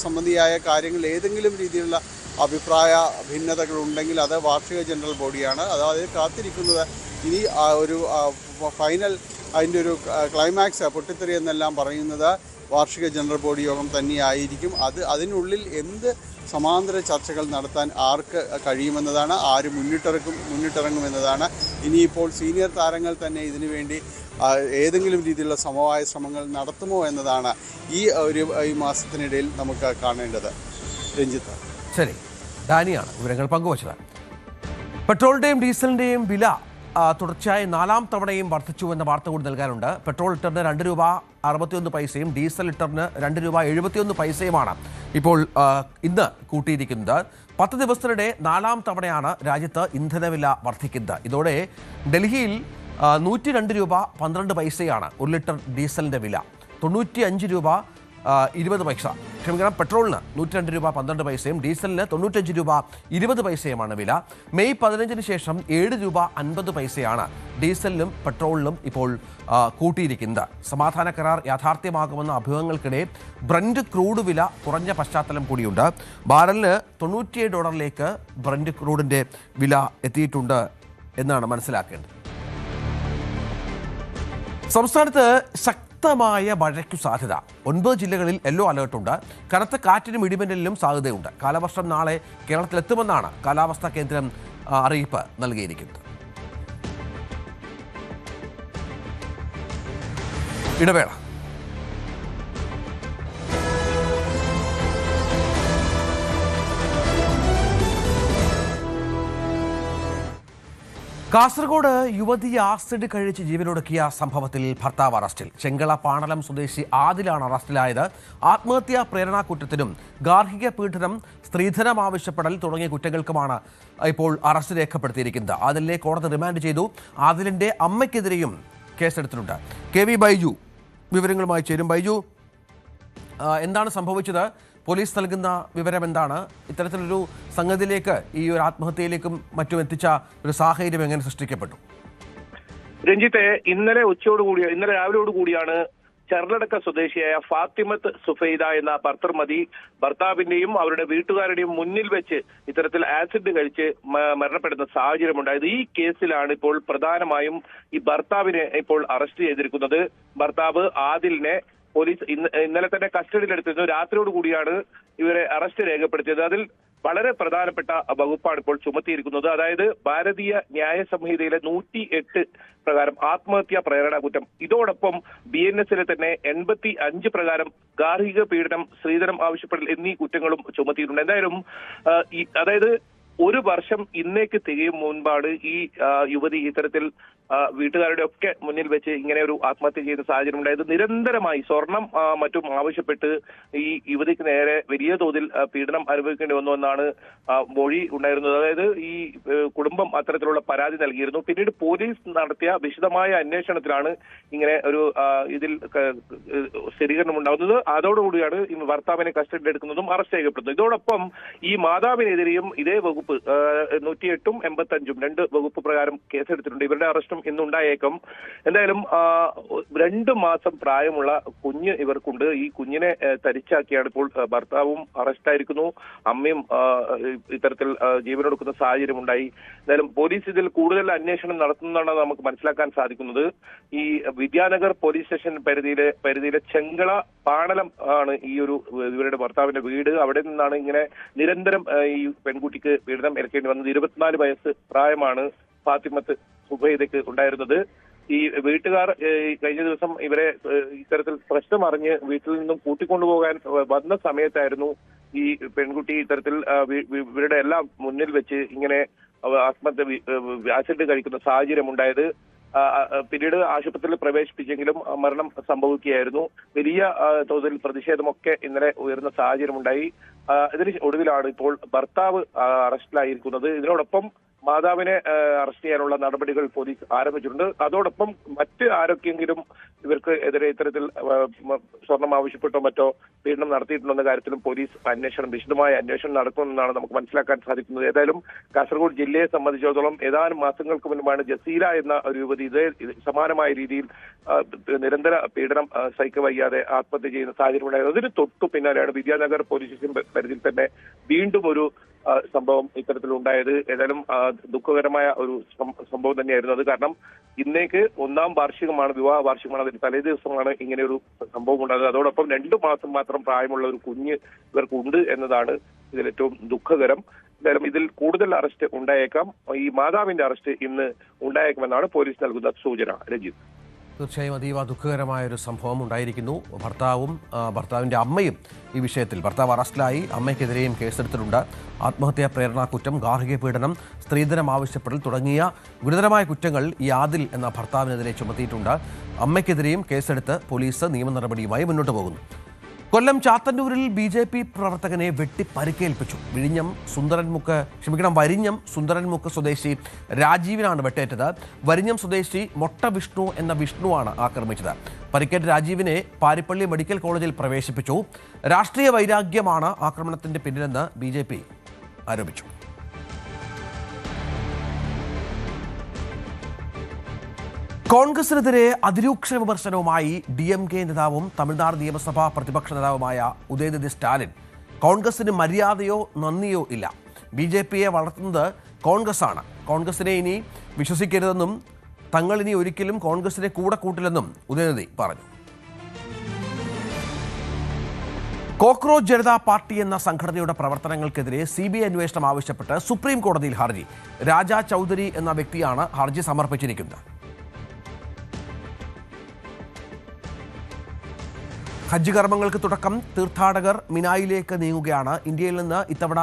സംബന്ധിയായ കാര്യങ്ങൾ ഏതെങ്കിലും രീതിയിലുള്ള അഭിപ്രായ ഭിന്നതകളുണ്ടെങ്കിൽ അത് വാർഷിക ജനറൽ ബോഡിയാണ്. അതായത് കാത്തിരിക്കുന്നത് ഇനി ഒരു ഫൈനൽ അതിൻ്റെ ഒരു ക്ലൈമാക്സ് പൊട്ടിത്തെറി എന്നെല്ലാം പറയുന്നത് വാർഷിക ജനറൽ ബോഡി യോഗം തന്നെയായിരിക്കും. അതിനുള്ളിൽ എന്ത് സമാന്തര ചർച്ചകൾ നടത്താൻ ആർക്ക് കഴിയുമെന്നതാണ്, ആര് മുന്നിട്ടിറങ്ങുമെന്നതാണ്. ഇനിയിപ്പോൾ സീനിയർ താരങ്ങൾ തന്നെ ഇതിനു വേണ്ടി ഏതെങ്കിലും രീതിയിലുള്ള സമവായ ശ്രമങ്ങൾ നടത്തുമോ എന്നതാണ് ഈ മാസത്തിനിടയിൽ നമുക്ക് കാണേണ്ടത്. രഞ്ജിത്ത്. ശരി, ഡാനിയാണ് വിവരങ്ങൾ പങ്കുവച്ചത്. പെട്രോളിൻ്റെയും ഡീസലിൻ്റെയും വില തുടർച്ചയായി 4ാം തവണയും വർദ്ധിച്ചു എന്ന വാർത്ത കൂടി നൽകാനുണ്ട്. പെട്രോൾ ലിറ്ററിന് 2 രൂപ 61 പൈസയും ഡീസൽ ലിറ്ററിന് 2 രൂപ 71 പൈസയുമാണ് ഇപ്പോൾ ഇന്ന് കൂട്ടിയിരിക്കുന്നത്. 10 ദിവസത്തിനിടെ 4ാം തവണയാണ് രാജ്യത്ത് ഇന്ധനവില വർദ്ധിക്കുന്നത്. ഇതോടെ ഡൽഹിയിൽ 102 രൂപ 12 പൈസയാണ് 1 ലിറ്റർ ഡീസലിൻ്റെ വില. 95 രൂപ 20 പൈസ, ക്ഷമിക്കണം, പെട്രോളിന് 102 രൂപ 12 പൈസയും ഡീസലിന് 95 രൂപ 20 പൈസയുമാണ് വില. മെയ് 15-ന് ശേഷം 7 രൂപ 50 പൈസയാണ് ഡീസലിനും പെട്രോളിനും ഇപ്പോൾ കൂട്ടിയിരിക്കുന്നത്. സമാധാന കരാർ യാഥാർത്ഥ്യമാകുമെന്ന അഭ്യൂഹങ്ങൾക്കിടെ ബ്രന്റ് ക്രൂഡ് വില കുറഞ്ഞ പശ്ചാത്തലം കൂടിയുണ്ട്. ബാരലിന് $97 ബ്രന്റ് ക്രൂഡിൻ്റെ വില എത്തിയിട്ടുണ്ട് എന്നാണ് മനസ്സിലാക്കേണ്ടത്. സംസ്ഥാനത്ത് ശക്തമായ മഴയ്ക്കു സാധ്യത. 9 ജില്ലകളിൽ യെല്ലോ അലേർട്ടുണ്ട്. കനത്ത കാറ്റിനും ഇടിമിന്നലിനും സാധ്യതയുണ്ട്. കാലവർഷം നാളെ കേരളത്തിലെത്തുമെന്നാണ് കാലാവസ്ഥാ കേന്ദ്രം അറിയിപ്പ് നൽകിയിരിക്കുന്നത്. ഇടവേള. കാസർഗോഡ് യുവതി ആസിഡ് കഴിച്ച് ജീവനൊടുക്കിയ സംഭവത്തിൽ ഭർത്താവ് അറസ്റ്റിൽ. ചെങ്കള പാണലം സ്വദേശി ആദിലാണ് അറസ്റ്റിലായത്. ആത്മഹത്യാ പ്രേരണാ കുറ്റത്തിനും ഗാർഹിക പീഡനം, സ്ത്രീധനം ആവശ്യപ്പെടൽ തുടങ്ങിയ കുറ്റങ്ങൾക്കുമാണ് ഇപ്പോൾ അറസ്റ്റ് രേഖപ്പെടുത്തിയിരിക്കുന്നത്. ആദിലിനെ കോടതി റിമാൻഡ് ചെയ്തു. ആദിലിന്റെ അമ്മയ്ക്കെതിരെയും കേസെടുത്തിട്ടുണ്ട്. KV ബൈജു വിവരങ്ങളുമായി ചേരും. ബൈജു, എന്താണ് സംഭവിച്ചത്? പോലീസ് നൽകുന്ന വിവരം എന്താണ്? ഇത്തരത്തിലൊരു സംഗതിയിലേക്ക്, ഈ ഒരു ആത്മഹത്യയിലേക്കും മറ്റും എത്തിച്ച ഒരു സാഹചര്യം എങ്ങനെ സൃഷ്ടിക്കപ്പെട്ടു? രഞ്ജിത്തെ, ഇന്നലെ രാവിലെയോടുകൂടിയാണ് ചെർലടക്ക സ്വദേശിയായ ഫാത്തിമത്ത് സുഫൈദ എന്ന ഭർത്തൃമതി ഭർത്താവിന്റെയും അവരുടെ വീട്ടുകാരുടെയും മുന്നിൽ വെച്ച് ഇത്തരത്തിൽ ആസിഡ് കഴിച്ച് മരണപ്പെടുന്ന സാഹചര്യമുണ്ടായത്. ഈ കേസിലാണ് ഇപ്പോൾ പ്രധാനമായും ഈ ഭർത്താവിനെ ഇപ്പോൾ അറസ്റ്റ് ചെയ്തിരിക്കുന്നത്. ഭർത്താവ് ആദിലിനെ പോലീസ് ഇന്നലെ തന്നെ കസ്റ്റഡിയിലെടുത്തിരുന്നു. രാത്രിയോട് കൂടിയാണ് ഇവരെ അറസ്റ്റ് രേഖപ്പെടുത്തിയത്. അതിൽ വളരെ പ്രധാനപ്പെട്ട വകുപ്പാണ് ഇപ്പോൾ ചുമത്തിയിരിക്കുന്നത്. അതായത് ഭാരതീയ ന്യായ സംഹിതയിലെ 108 പ്രകാരം ആത്മഹത്യാ പ്രേരണ കുറ്റം, ഇതോടൊപ്പം BNS-ലെ തന്നെ 85 പ്രകാരം ഗാർഹിക പീഡനം, സ്ത്രീധനം ആവശ്യപ്പെടൽ എന്നീ കുറ്റങ്ങളും ചുമത്തിയിട്ടുണ്ട്. എന്തായാലും അതായത് 1 വർഷം ഇന്നേക്ക് തികയും മുൻപാണ് ഈ യുവതി ഇത്തരത്തിൽ വീട്ടുകാരുടെ ഒക്കെ മുന്നിൽ വെച്ച് ഇങ്ങനെ ഒരു ആത്മഹത്യ ചെയ്യുന്ന സാഹചര്യം ഉണ്ടായത്. നിരന്തരമായി സ്വർണം മറ്റും ആവശ്യപ്പെട്ട് ഈ യുവതിക്ക് നേരെ വലിയ തോതിൽ പീഡനം അനുഭവിക്കേണ്ടി വന്നു എന്നാണ് മൊഴി ഉണ്ടായിരുന്നത്. അതായത് ഈ കുടുംബം അത്തരത്തിലുള്ള പരാതി നൽകിയിരുന്നു. പിന്നീട് പോലീസ് നടത്തിയ വിശദമായ അന്വേഷണത്തിലാണ് ഇങ്ങനെ ഒരു ഇതിൽ സ്ഥിരീകരണം ഉണ്ടാകുന്നത്. അതോടുകൂടിയാണ് ഭർത്താവിനെ കസ്റ്റഡിയിൽ എടുക്കുന്നതും അറസ്റ്റ് ചെയ്യപ്പെടുന്നത്. ഇതോടൊപ്പം ഈ മാതാവിനെതിരെയും ഇതേ വകുപ്പ് 108ഉം 85ഉം 2 വകുപ്പ് പ്രകാരം കേസെടുത്തിട്ടുണ്ട്. ഇവരുടെ അറസ്റ്റ് ഇന്നുണ്ടായേക്കും. എന്തായാലും 2 മാസം പ്രായമുള്ള കുഞ്ഞ് ഇവർക്കുണ്ട്. ഈ കുഞ്ഞിനെ തരിച്ചാക്കിയാണ് ഇപ്പോൾ ഭർത്താവും അറസ്റ്റായിരിക്കുന്നു. അമ്മയും ഇത്തരത്തിൽ ജീവനൊടുക്കുന്ന സാഹചര്യം ഉണ്ടായി. എന്തായാലും പോലീസ് ഇതിൽ കൂടുതൽ അന്വേഷണം നടത്തുന്നതാണ് നമുക്ക് മനസ്സിലാക്കാൻ സാധിക്കുന്നത്. ഈ വിദ്യാനഗർ പോലീസ് സ്റ്റേഷൻ പരിധിയിലെ ചെങ്കള പാണലം ആണ് ഈ ഒരു ഇവരുടെ ഭർത്താവിന്റെ വീട്. അവിടെ നിന്നാണ് ഇങ്ങനെ നിരന്തരം ഈ പെൺകുട്ടിക്ക് പീഡനം ഏൽക്കേണ്ടി വന്നത്. 24 വയസ്സ് പ്രായമാണ് ഫാത്തിമത്ത് സുഫൈദയ്ക്ക് ഉണ്ടായിരുന്നത്. ഈ വീട്ടുകാർ കഴിഞ്ഞ ദിവസം ഇവരെ ഇത്തരത്തിൽ പ്രശ്നം അറിഞ്ഞ് വീട്ടിൽ നിന്നും കൂട്ടിക്കൊണ്ടുപോകാൻ വന്ന സമയത്തായിരുന്നു ഈ പെൺകുട്ടി ഇത്തരത്തിൽ ഇവരുടെ എല്ലാം മുന്നിൽ വെച്ച് ഇങ്ങനെ ആസിഡ് കഴിക്കുന്ന സാഹചര്യം ഉണ്ടായത്. പിന്നീട് ആശുപത്രിയിൽ പ്രവേശിപ്പിച്ചെങ്കിലും മരണം സംഭവിക്കുകയായിരുന്നു. വലിയ തോതിൽ പ്രതിഷേധമൊക്കെ ഇന്നലെ ഉയർന്ന സാഹചര്യമുണ്ടായി. ഇതിന് ഒടുവിലാണ് ഇപ്പോൾ ഭർത്താവ് അറസ്റ്റിലായിരിക്കുന്നത്. ഇതിനോടൊപ്പം മാതാവിനെ അറസ്റ്റ് ചെയ്യാനുള്ള നടപടികൾ പോലീസ് ആരംഭിച്ചിട്ടുണ്ട്. അതോടൊപ്പം മറ്റ് ആരൊക്കെയെങ്കിലും ഇവർക്ക് എതിരെ ഇത്തരത്തിൽ സ്വർണം ആവശ്യപ്പെട്ടോ മറ്റോ പീഡനം നടത്തിയിട്ടുണ്ടോ എന്ന കാര്യത്തിലും പോലീസ് വിശദമായ അന്വേഷണം നടക്കുമെന്നാണ് നമുക്ക് മനസ്സിലാക്കാൻ സാധിക്കുന്നത്. ഏതായാലും കാസർഗോഡ് ജില്ലയെ സംബന്ധിച്ചിടത്തോളം ഏതാനും മാസങ്ങൾക്ക് മുൻപാണ് ജസീല എന്ന ഒരു യുവതി സമാനമായ രീതിയിൽ നിരന്തര പീഡനം സഹിക്കവയ്യാതെ ആത്മഹത്യ ചെയ്യുന്ന സാഹചര്യം ഉണ്ടായത്. അതിന് തൊട്ടു പിന്നാലെയാണ് വിദ്യാനഗർ പോലീസ് സ്റ്റേഷൻ പരിധിയിൽ തന്നെ വീണ്ടും ഒരു സംഭവം ഇത്തരത്തിലുണ്ടായത്. ഏതായാലും ദുഃഖകരമായ ഒരു സംഭവം തന്നെയായിരുന്നു അത്. കാരണം ഇന്നേക്ക് 1ാം വാർഷികമാണ്, വിവാഹ വാർഷികമാണ്. അതിന് തലേ ദിവസമാണ് ഇങ്ങനെ ഒരു സംഭവം ഉണ്ടായത്. അതോടൊപ്പം 2 മാസം മാത്രം പ്രായമുള്ള ഒരു കുഞ്ഞ് ഇവർക്കുണ്ട് എന്നതാണ് ഇതിൽ ഏറ്റവും ദുഃഖകരം. എന്തായാലും ഇതിൽ കൂടുതൽ അറസ്റ്റ് ഉണ്ടായേക്കാം. ഈ മാതാവിന്റെ അറസ്റ്റ് ഇന്ന് ഉണ്ടായേക്കുമെന്നാണ് പോലീസ് നൽകുന്ന സൂചന. രഞ്ജിത്ത്, തീർച്ചയായും അതീവ ദുഃഖകരമായ ഒരു സംഭവം ഉണ്ടായിരിക്കുന്നു. ഭർത്താവിൻ്റെ അമ്മയും ഈ വിഷയത്തിൽ, ഭർത്താവ് അറസ്റ്റിലായി, അമ്മയ്ക്കെതിരെയും കേസെടുത്തിട്ടുണ്ട്. ആത്മഹത്യാ പ്രേരണാ കുറ്റം, ഗാർഹിക പീഡനം, സ്ത്രീധനം ആവശ്യപ്പെടൽ തുടങ്ങിയ ഗുരുതരമായ കുറ്റങ്ങൾ ഈ ആദിൽ എന്ന ഭർത്താവിനെതിരെ ചുമത്തിയിട്ടുണ്ട്. അമ്മയ്ക്കെതിരെയും കേസെടുത്ത് പോലീസ് നിയമ നടപടിയുമായി മുന്നോട്ട് പോകുന്നു. കൊല്ലം ചാത്തന്നൂരിൽ BJP പ്രവർത്തകനെ വെട്ടി പരിക്കേൽപ്പിച്ചു. വരിഞ്ഞം സുന്ദരൻമുക്ക് സ്വദേശി രാജീവിനാണ് വെട്ടേറ്റത്. വരിഞ്ഞം സ്വദേശി മൊട്ട വിഷ്ണു എന്ന വിഷ്ണുവാണ് ആക്രമിച്ചത്. പരിക്കേറ്റ രാജീവിനെ പാരിപ്പള്ളി മെഡിക്കൽ കോളേജിൽ പ്രവേശിപ്പിച്ചു. രാഷ്ട്രീയ വൈരാഗ്യമാണ് ആക്രമണത്തിന്റെ പിന്നിലെന്ന് BJP ആരോപിച്ചു. കോൺഗ്രസിനെതിരെ അതിരൂക്ഷ വിമർശനവുമായി DMK നേതാവും തമിഴ്നാട് നിയമസഭാ പ്രതിപക്ഷ നേതാവുമായ ഉദയനിധി സ്റ്റാലിൻ. കോൺഗ്രസിന് മര്യാദയോ നന്ദിയോ ഇല്ല. BJPയെ വളർത്തുന്നത് കോൺഗ്രസ്സാണ്. കോൺഗ്രസിനെ ഇനി വിശ്വസിക്കരുതെന്നും തങ്ങളിനി ഒരിക്കലും കോൺഗ്രസിനെ കൂടെ കൂട്ടില്ലെന്നും ഉദയനിധി പറഞ്ഞു. കോക്രോച്ച് ജനതാ പാർട്ടി എന്ന സംഘടനയുടെ പ്രവർത്തനങ്ങൾക്കെതിരെ CBI അന്വേഷണം ആവശ്യപ്പെട്ട് സുപ്രീം കോടതിയിൽ ഹർജി. രാജാ ചൗധരി എന്ന വ്യക്തിയാണ് ഹർജി സമർപ്പിച്ചിരിക്കുന്നത്. ഹജ്ജ് കർമ്മങ്ങൾക്ക് തുടക്കം. തീർത്ഥാടകർ മിനായിലേക്ക് നീങ്ങുകയാണ്. ഇന്ത്യയിൽ നിന്ന് ഇത്തവണ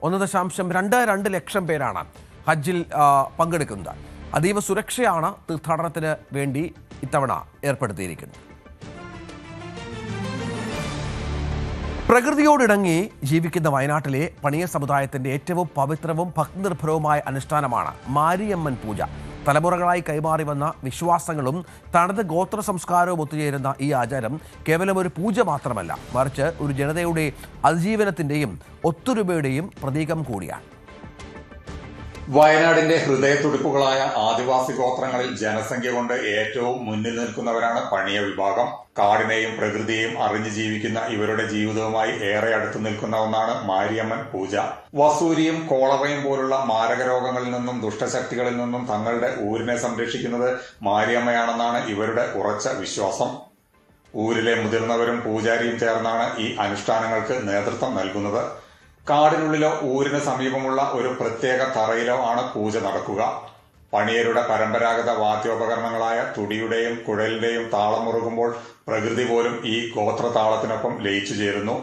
1.22 ലക്ഷം പേരാണ് ഹജ്ജിൽ പങ്കെടുക്കുന്നത്. അതീവ സുരക്ഷയാണ് തീർത്ഥാടനത്തിന് വേണ്ടി ഇത്തവണ ഏർപ്പെടുത്തിയിരിക്കുന്നത്. പ്രകൃതിയോടിണങ്ങി ജീവിക്കുന്ന വയനാട്ടിലെ പണിയ സമുദായത്തിൻ്റെ ഏറ്റവും പവിത്രവും ഭക്തിനിർഭരവുമായ അനുഷ്ഠാനമാണ് മാരിയമ്മൻ പൂജ. തലമുറകളായി കൈമാറി വന്ന വിശ്വാസങ്ങളും തനത് ഗോത്ര സംസ്കാരവും ഒത്തുചേരുന്ന ഈ ആചാരം കേവലം ഒരു പൂജ മാത്രമല്ല, മറിച്ച് ഒരു ജനതയുടെ അതിജീവനത്തിൻ്റെയും ഒത്തൊരുമയുടെയും പ്രതീകം കൂടിയാണ്. വയനാടിന്റെ ഹൃദയത്തുടിപ്പുകളായ ആദിവാസി ഗോത്രങ്ങളിൽ ജനസംഖ്യ കൊണ്ട് ഏറ്റവും മുന്നിൽ നിൽക്കുന്നവരാണ് പണിയ വിഭാഗം. കാടിനെയും പ്രകൃതിയെയും അറിഞ്ഞു ജീവിക്കുന്ന ഇവരുടെ ജീവിതവുമായി ഏറെ അടുത്തു നിൽക്കുന്ന ഒന്നാണ് മാരിയമ്മൻ പൂജ. വസൂരിയും കോളറയും പോലുള്ള മാരക രോഗങ്ങളിൽ നിന്നും ദുഷ്ടശക്തികളിൽ നിന്നും തങ്ങളുടെ ഊരിനെ സംരക്ഷിക്കുന്നത് മാരിയമ്മയാണെന്നാണ് ഇവരുടെ ഉറച്ച വിശ്വാസം. ഊരിലെ മുതിർന്നവരും പൂജാരിയും ചേർന്നാണ് ഈ അനുഷ്ഠാനങ്ങൾക്ക് നേതൃത്വം നൽകുന്നത്. കാടിനുള്ളിലോ ഊരിന് സമീപമുള്ള ഒരു പ്രത്യേക തറയിലോ ആണ് പൂജ നടക്കുക. പണിയരുടെ പരമ്പരാഗത വാദ്യോപകരണങ്ങളായ തുടിയുടെയും കുഴലിന്റെയും താളം മുറുകുമ്പോൾ പ്രകൃതി പോലും ഈ ഗോത്ര താളത്തിനൊപ്പം ലയിച്ചു ചേരുന്നു.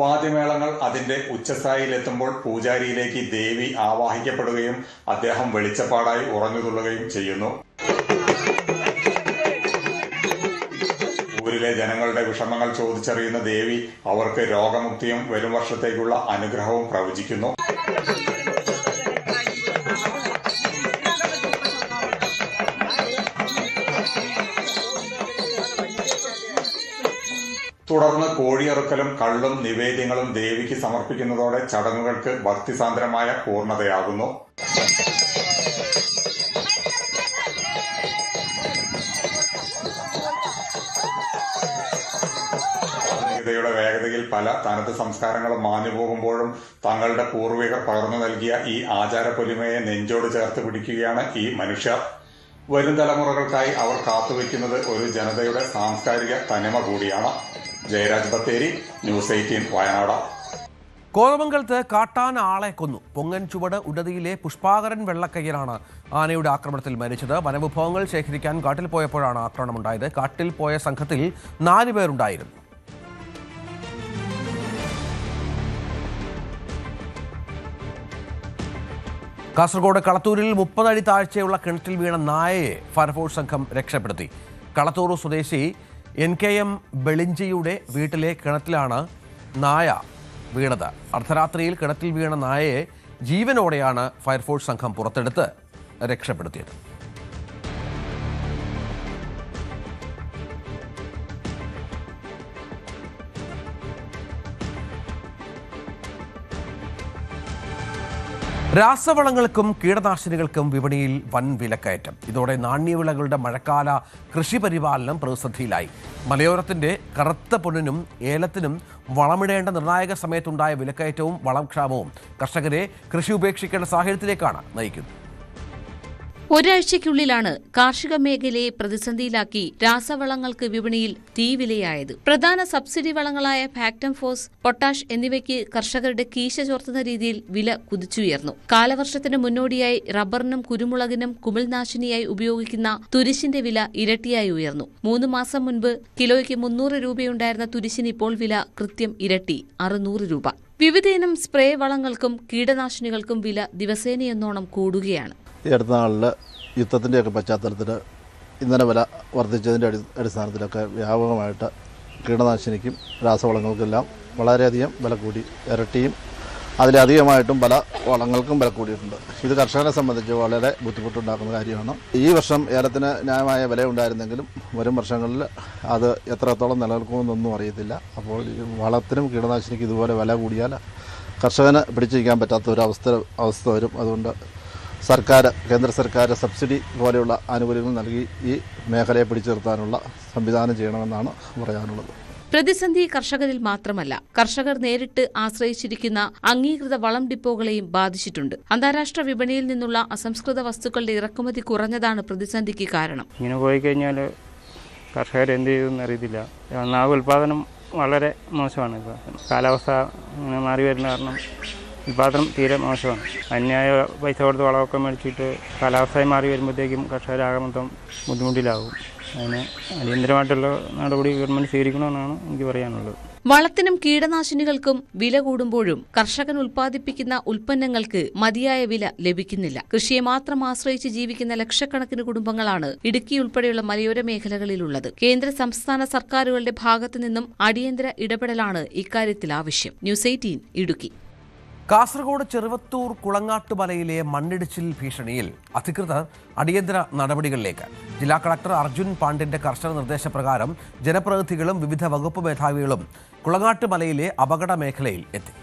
വാദ്യമേളങ്ങൾ അതിന്റെ ഉച്ചസ്ഥായിയിലെത്തുമ്പോൾ പൂജാരിയിലേക്ക് ദേവി ആവാഹിക്കപ്പെടുകയും അദ്ദേഹം വെളിച്ചപ്പാടായി ഉറഞ്ഞുതുള്ളുകയും ചെയ്യുന്നു. ഊരിലെ ജനങ്ങളുടെ വിഷമങ്ങൾ ചോദിച്ചറിയുന്ന ദേവി അവർക്ക് രോഗമുക്തിയും വരും വർഷത്തേക്കുള്ള അനുഗ്രഹവും പ്രവചിക്കുന്നു. തുടർന്ന് കോഴിയറുക്കലും കള്ളും നിവേദ്യങ്ങളും ദേവിക്ക് സമർപ്പിക്കുന്നതോടെ ചടങ്ങുകൾക്ക് ഭക്തിസാന്ദ്രമായ പൂർണ്ണതയാകുന്നു. ആധുനികതയുടെ വേഗതയിൽ പല തനത് സംസ്കാരങ്ങളും മാഞ്ഞുപോകുമ്പോഴും തങ്ങളുടെ പൂർവികർ പകർന്നു നൽകിയ ഈ ആചാരപ്പൊലിമയെ നെഞ്ചോട് ചേർത്ത് പിടിക്കുകയാണ് ഈ മനുഷ്യർ. വരും തലമുറകൾക്കായി അവർ കാത്തുവെക്കുന്നത് ഒരു ജനതയുടെ സാംസ്കാരിക തനിമ കൂടിയാണ്. ജയരാജ് ബത്തേരി, ന്യൂസ് 18 വയനാട്. കോതമംഗലത്ത് കാട്ടാന ആളെ കൊന്നു. പൊങ്ങൻ ചുവട് ഉടതിയിലെ പുഷ്പാകരൻ വെള്ളക്കയ്യനാണ് ആനയുടെ ആക്രമണത്തിൽ മരിച്ചത്. വനവിഭവങ്ങൾ ശേഖരിക്കാൻ കാട്ടിൽ പോയപ്പോഴാണ് ആക്രമണമുണ്ടായത്. കാട്ടിൽ പോയ സംഘത്തിൽ 4 പേരുണ്ടായിരുന്നു. കാസർഗോഡ് കളത്തൂരിൽ 30 അടി താഴ്ചയുള്ള കിണറ്റിൽ വീണ നായയെ ഫയർഫോഴ്സ് സംഘം രക്ഷപ്പെടുത്തി. കളത്തൂർ സ്വദേശി NKM ബെളിഞ്ചിയുടെ വീട്ടിലെ കിണറ്റിലാണ് നായ വീണത്. അർദ്ധരാത്രിയിൽ കിണറ്റിൽ വീണ നായയെ ജീവനോടെയാണ് ഫയർഫോഴ്സ് സംഘം പുറത്തെടുത്ത് രക്ഷപ്പെടുത്തിയത്. രാസവളങ്ങൾക്കും കീടനാശിനികൾക്കും വിപണിയിൽ വൻ വിലക്കയറ്റം. ഇതോടെ നാണ്യവിളകളുടെ മഴക്കാല കൃഷി പരിപാലനം പ്രതിസന്ധിയിലായി. മലയോരത്തിന്റെ കറുത്ത പൊന്നിനും ഏലത്തിനും വളമിടേണ്ട നിർണായക സമയത്തുണ്ടായ വിലക്കയറ്റവും വളംക്ഷാമവും കർഷകരെ കൃഷി ഉപേക്ഷിക്കേണ്ട സാഹചര്യത്തിലേക്കാണ് നയിക്കുന്നത്. ഒരാഴ്ചയ്ക്കുള്ളിലാണ് കാർഷിക മേഖലയെ പ്രതിസന്ധിയിലാക്കി രാസവളങ്ങൾക്ക് വിപണിയിൽ തീവിലയായത്. പ്രധാന സബ്സിഡി വളങ്ങളായ ഫാക്ടംഫോസ്, പൊട്ടാഷ് എന്നിവയ്ക്ക് കർഷകരുടെ കീശ ചോർത്തുന്ന രീതിയിൽ വില കുതിച്ചുയർന്നു. കാലവർഷത്തിന് മുന്നോടിയായി റബ്ബറിനും കുരുമുളകിനും കുമിൾനാശിനിയായി ഉപയോഗിക്കുന്ന തുരിശിന്റെ വില ഇരട്ടിയായി ഉയർന്നു. 3 മാസം മുൻപ് കിലോയ്ക്ക് 300 രൂപയുണ്ടായിരുന്ന തുരിശിന് ഇപ്പോൾ വില കൃത്യം ഇരട്ടി, 600 രൂപ. വിവിധയിനം സ്പ്രേ വളങ്ങൾക്കും കീടനാശിനികൾക്കും വില ദിവസേനയെന്നോണം കൂടുകയാണ്. ഈ അടുത്ത നാളിൽ യുദ്ധത്തിൻ്റെയൊക്കെ പശ്ചാത്തലത്തിൽ ഇന്ധന വില വർദ്ധിച്ചതിൻ്റെ അടിസ്ഥാനത്തിലൊക്കെ വ്യാപകമായിട്ട് കീടനാശിനിക്കും രാസവളങ്ങൾക്കെല്ലാം വളരെയധികം വില കൂടി. ഇരട്ടിയും അതിലധികമായിട്ടും പല വളങ്ങൾക്കും വില കൂടിയിട്ടുണ്ട്. ഇത് കർഷകരെ സംബന്ധിച്ച് വളരെ ബുദ്ധിമുട്ടുണ്ടാക്കുന്ന കാര്യമാണ്. ഈ വർഷം ഏലത്തിന് ന്യായമായ വില ഉണ്ടായിരുന്നെങ്കിലും വരും വർഷങ്ങളിൽ അത് എത്രത്തോളം നിലനിൽക്കുമെന്നൊന്നും അറിയത്തില്ല. അപ്പോൾ വളത്തിനും കീടനാശിനിക്കും ഇതുപോലെ വില കൂടിയാൽ കർഷകന് പിടിച്ചിരിക്കാൻ പറ്റാത്ത ഒരു അവസ്ഥ വരും. അതുകൊണ്ട് കേന്ദ്ര സർക്കാർ സബ്സിഡി പോലെയുള്ള ആനുകൂല്യങ്ങൾ നൽകി ഈ മേഖലയെ പിടിച്ചു നിർത്താനുള്ള സംവിധാനം ചെയ്യണമെന്നാണ് പറയാനുള്ളത്. പ്രതിസന്ധി കർഷകരിൽ മാത്രമല്ല, കർഷകർ നേരിട്ട് ആശ്രയിച്ചിരിക്കുന്ന അംഗീകൃത വളം ഡിപ്പോകളെയും ബാധിച്ചിട്ടുണ്ട്. അന്താരാഷ്ട്ര വിപണിയിൽ നിന്നുള്ള അസംസ്കൃത വസ്തുക്കളുടെ ഇറക്കുമതി കുറഞ്ഞതാണ് പ്രതിസന്ധിക്ക് കാരണം. ഇങ്ങനെ പോയി കഴിഞ്ഞാൽ കർഷകർ എന്ത് ചെയ്യുമെന്ന് അറിയത്തില്ല. ഉൽപാദനം വളരെ മോശമാണ്. ഇപ്പോൾ കാലാവസ്ഥ ഇങ്ങനെ മാറി വരുന്ന കാരണം ഉൽപാദനം തീരെ മോശമാണ്. അന്യായ പൈസ കൊടുത്ത് വളമൊക്കെ മേടിച്ചിട്ട് കാലാവസ്ഥ മാറി വരുമ്പോഴത്തേക്കും കർഷകരാകെ മൊത്തം ബുദ്ധിമുട്ടിലാവും. അതിന് അടിയന്തരമായിട്ടുള്ള നടപടി ഗവൺമെന്റ് സ്വീകരിക്കണമെന്നാണ് എനിക്ക് പറയാനുള്ളത്. വളത്തിനും കീടനാശിനികൾക്കും വില കൂടുമ്പോഴും കർഷകൻ ഉൽപ്പാദിപ്പിക്കുന്ന ഉൽപ്പന്നങ്ങൾക്ക് മതിയായ വില ലഭിക്കുന്നില്ല. കൃഷിയെ മാത്രം ആശ്രയിച്ച് ജീവിക്കുന്ന ലക്ഷക്കണക്കിന് കുടുംബങ്ങളാണ് ഇടുക്കി ഉൾപ്പെടെയുള്ള മലയോര മേഖലകളിലുള്ളത്. കേന്ദ്ര സംസ്ഥാന സർക്കാരുകളുടെ ഭാഗത്തു നിന്നും അടിയന്തര ഇടപെടലാണ് ഇക്കാര്യത്തിൽ ആവശ്യം. ന്യൂസ് 18 ഇടുക്കി. കാസർഗോഡ് ചെറുവത്തൂർ കുളങ്ങാട്ടുമലയിലെ മണ്ണിടിച്ചിൽ ഭീഷണിയിൽ അധികൃതർ അടിയന്തര നടപടികളിലേക്ക്. ജില്ലാ കളക്ടർ അർജുൻ പാണ്ഡ്യന്റെ കർശന നിർദ്ദേശപ്രകാരം ജനപ്രതിനിധികളും വിവിധ വകുപ്പ് മേധാവികളും കുളങ്ങാട്ടുമലയിലെ അപകട മേഖലയിൽ എത്തി.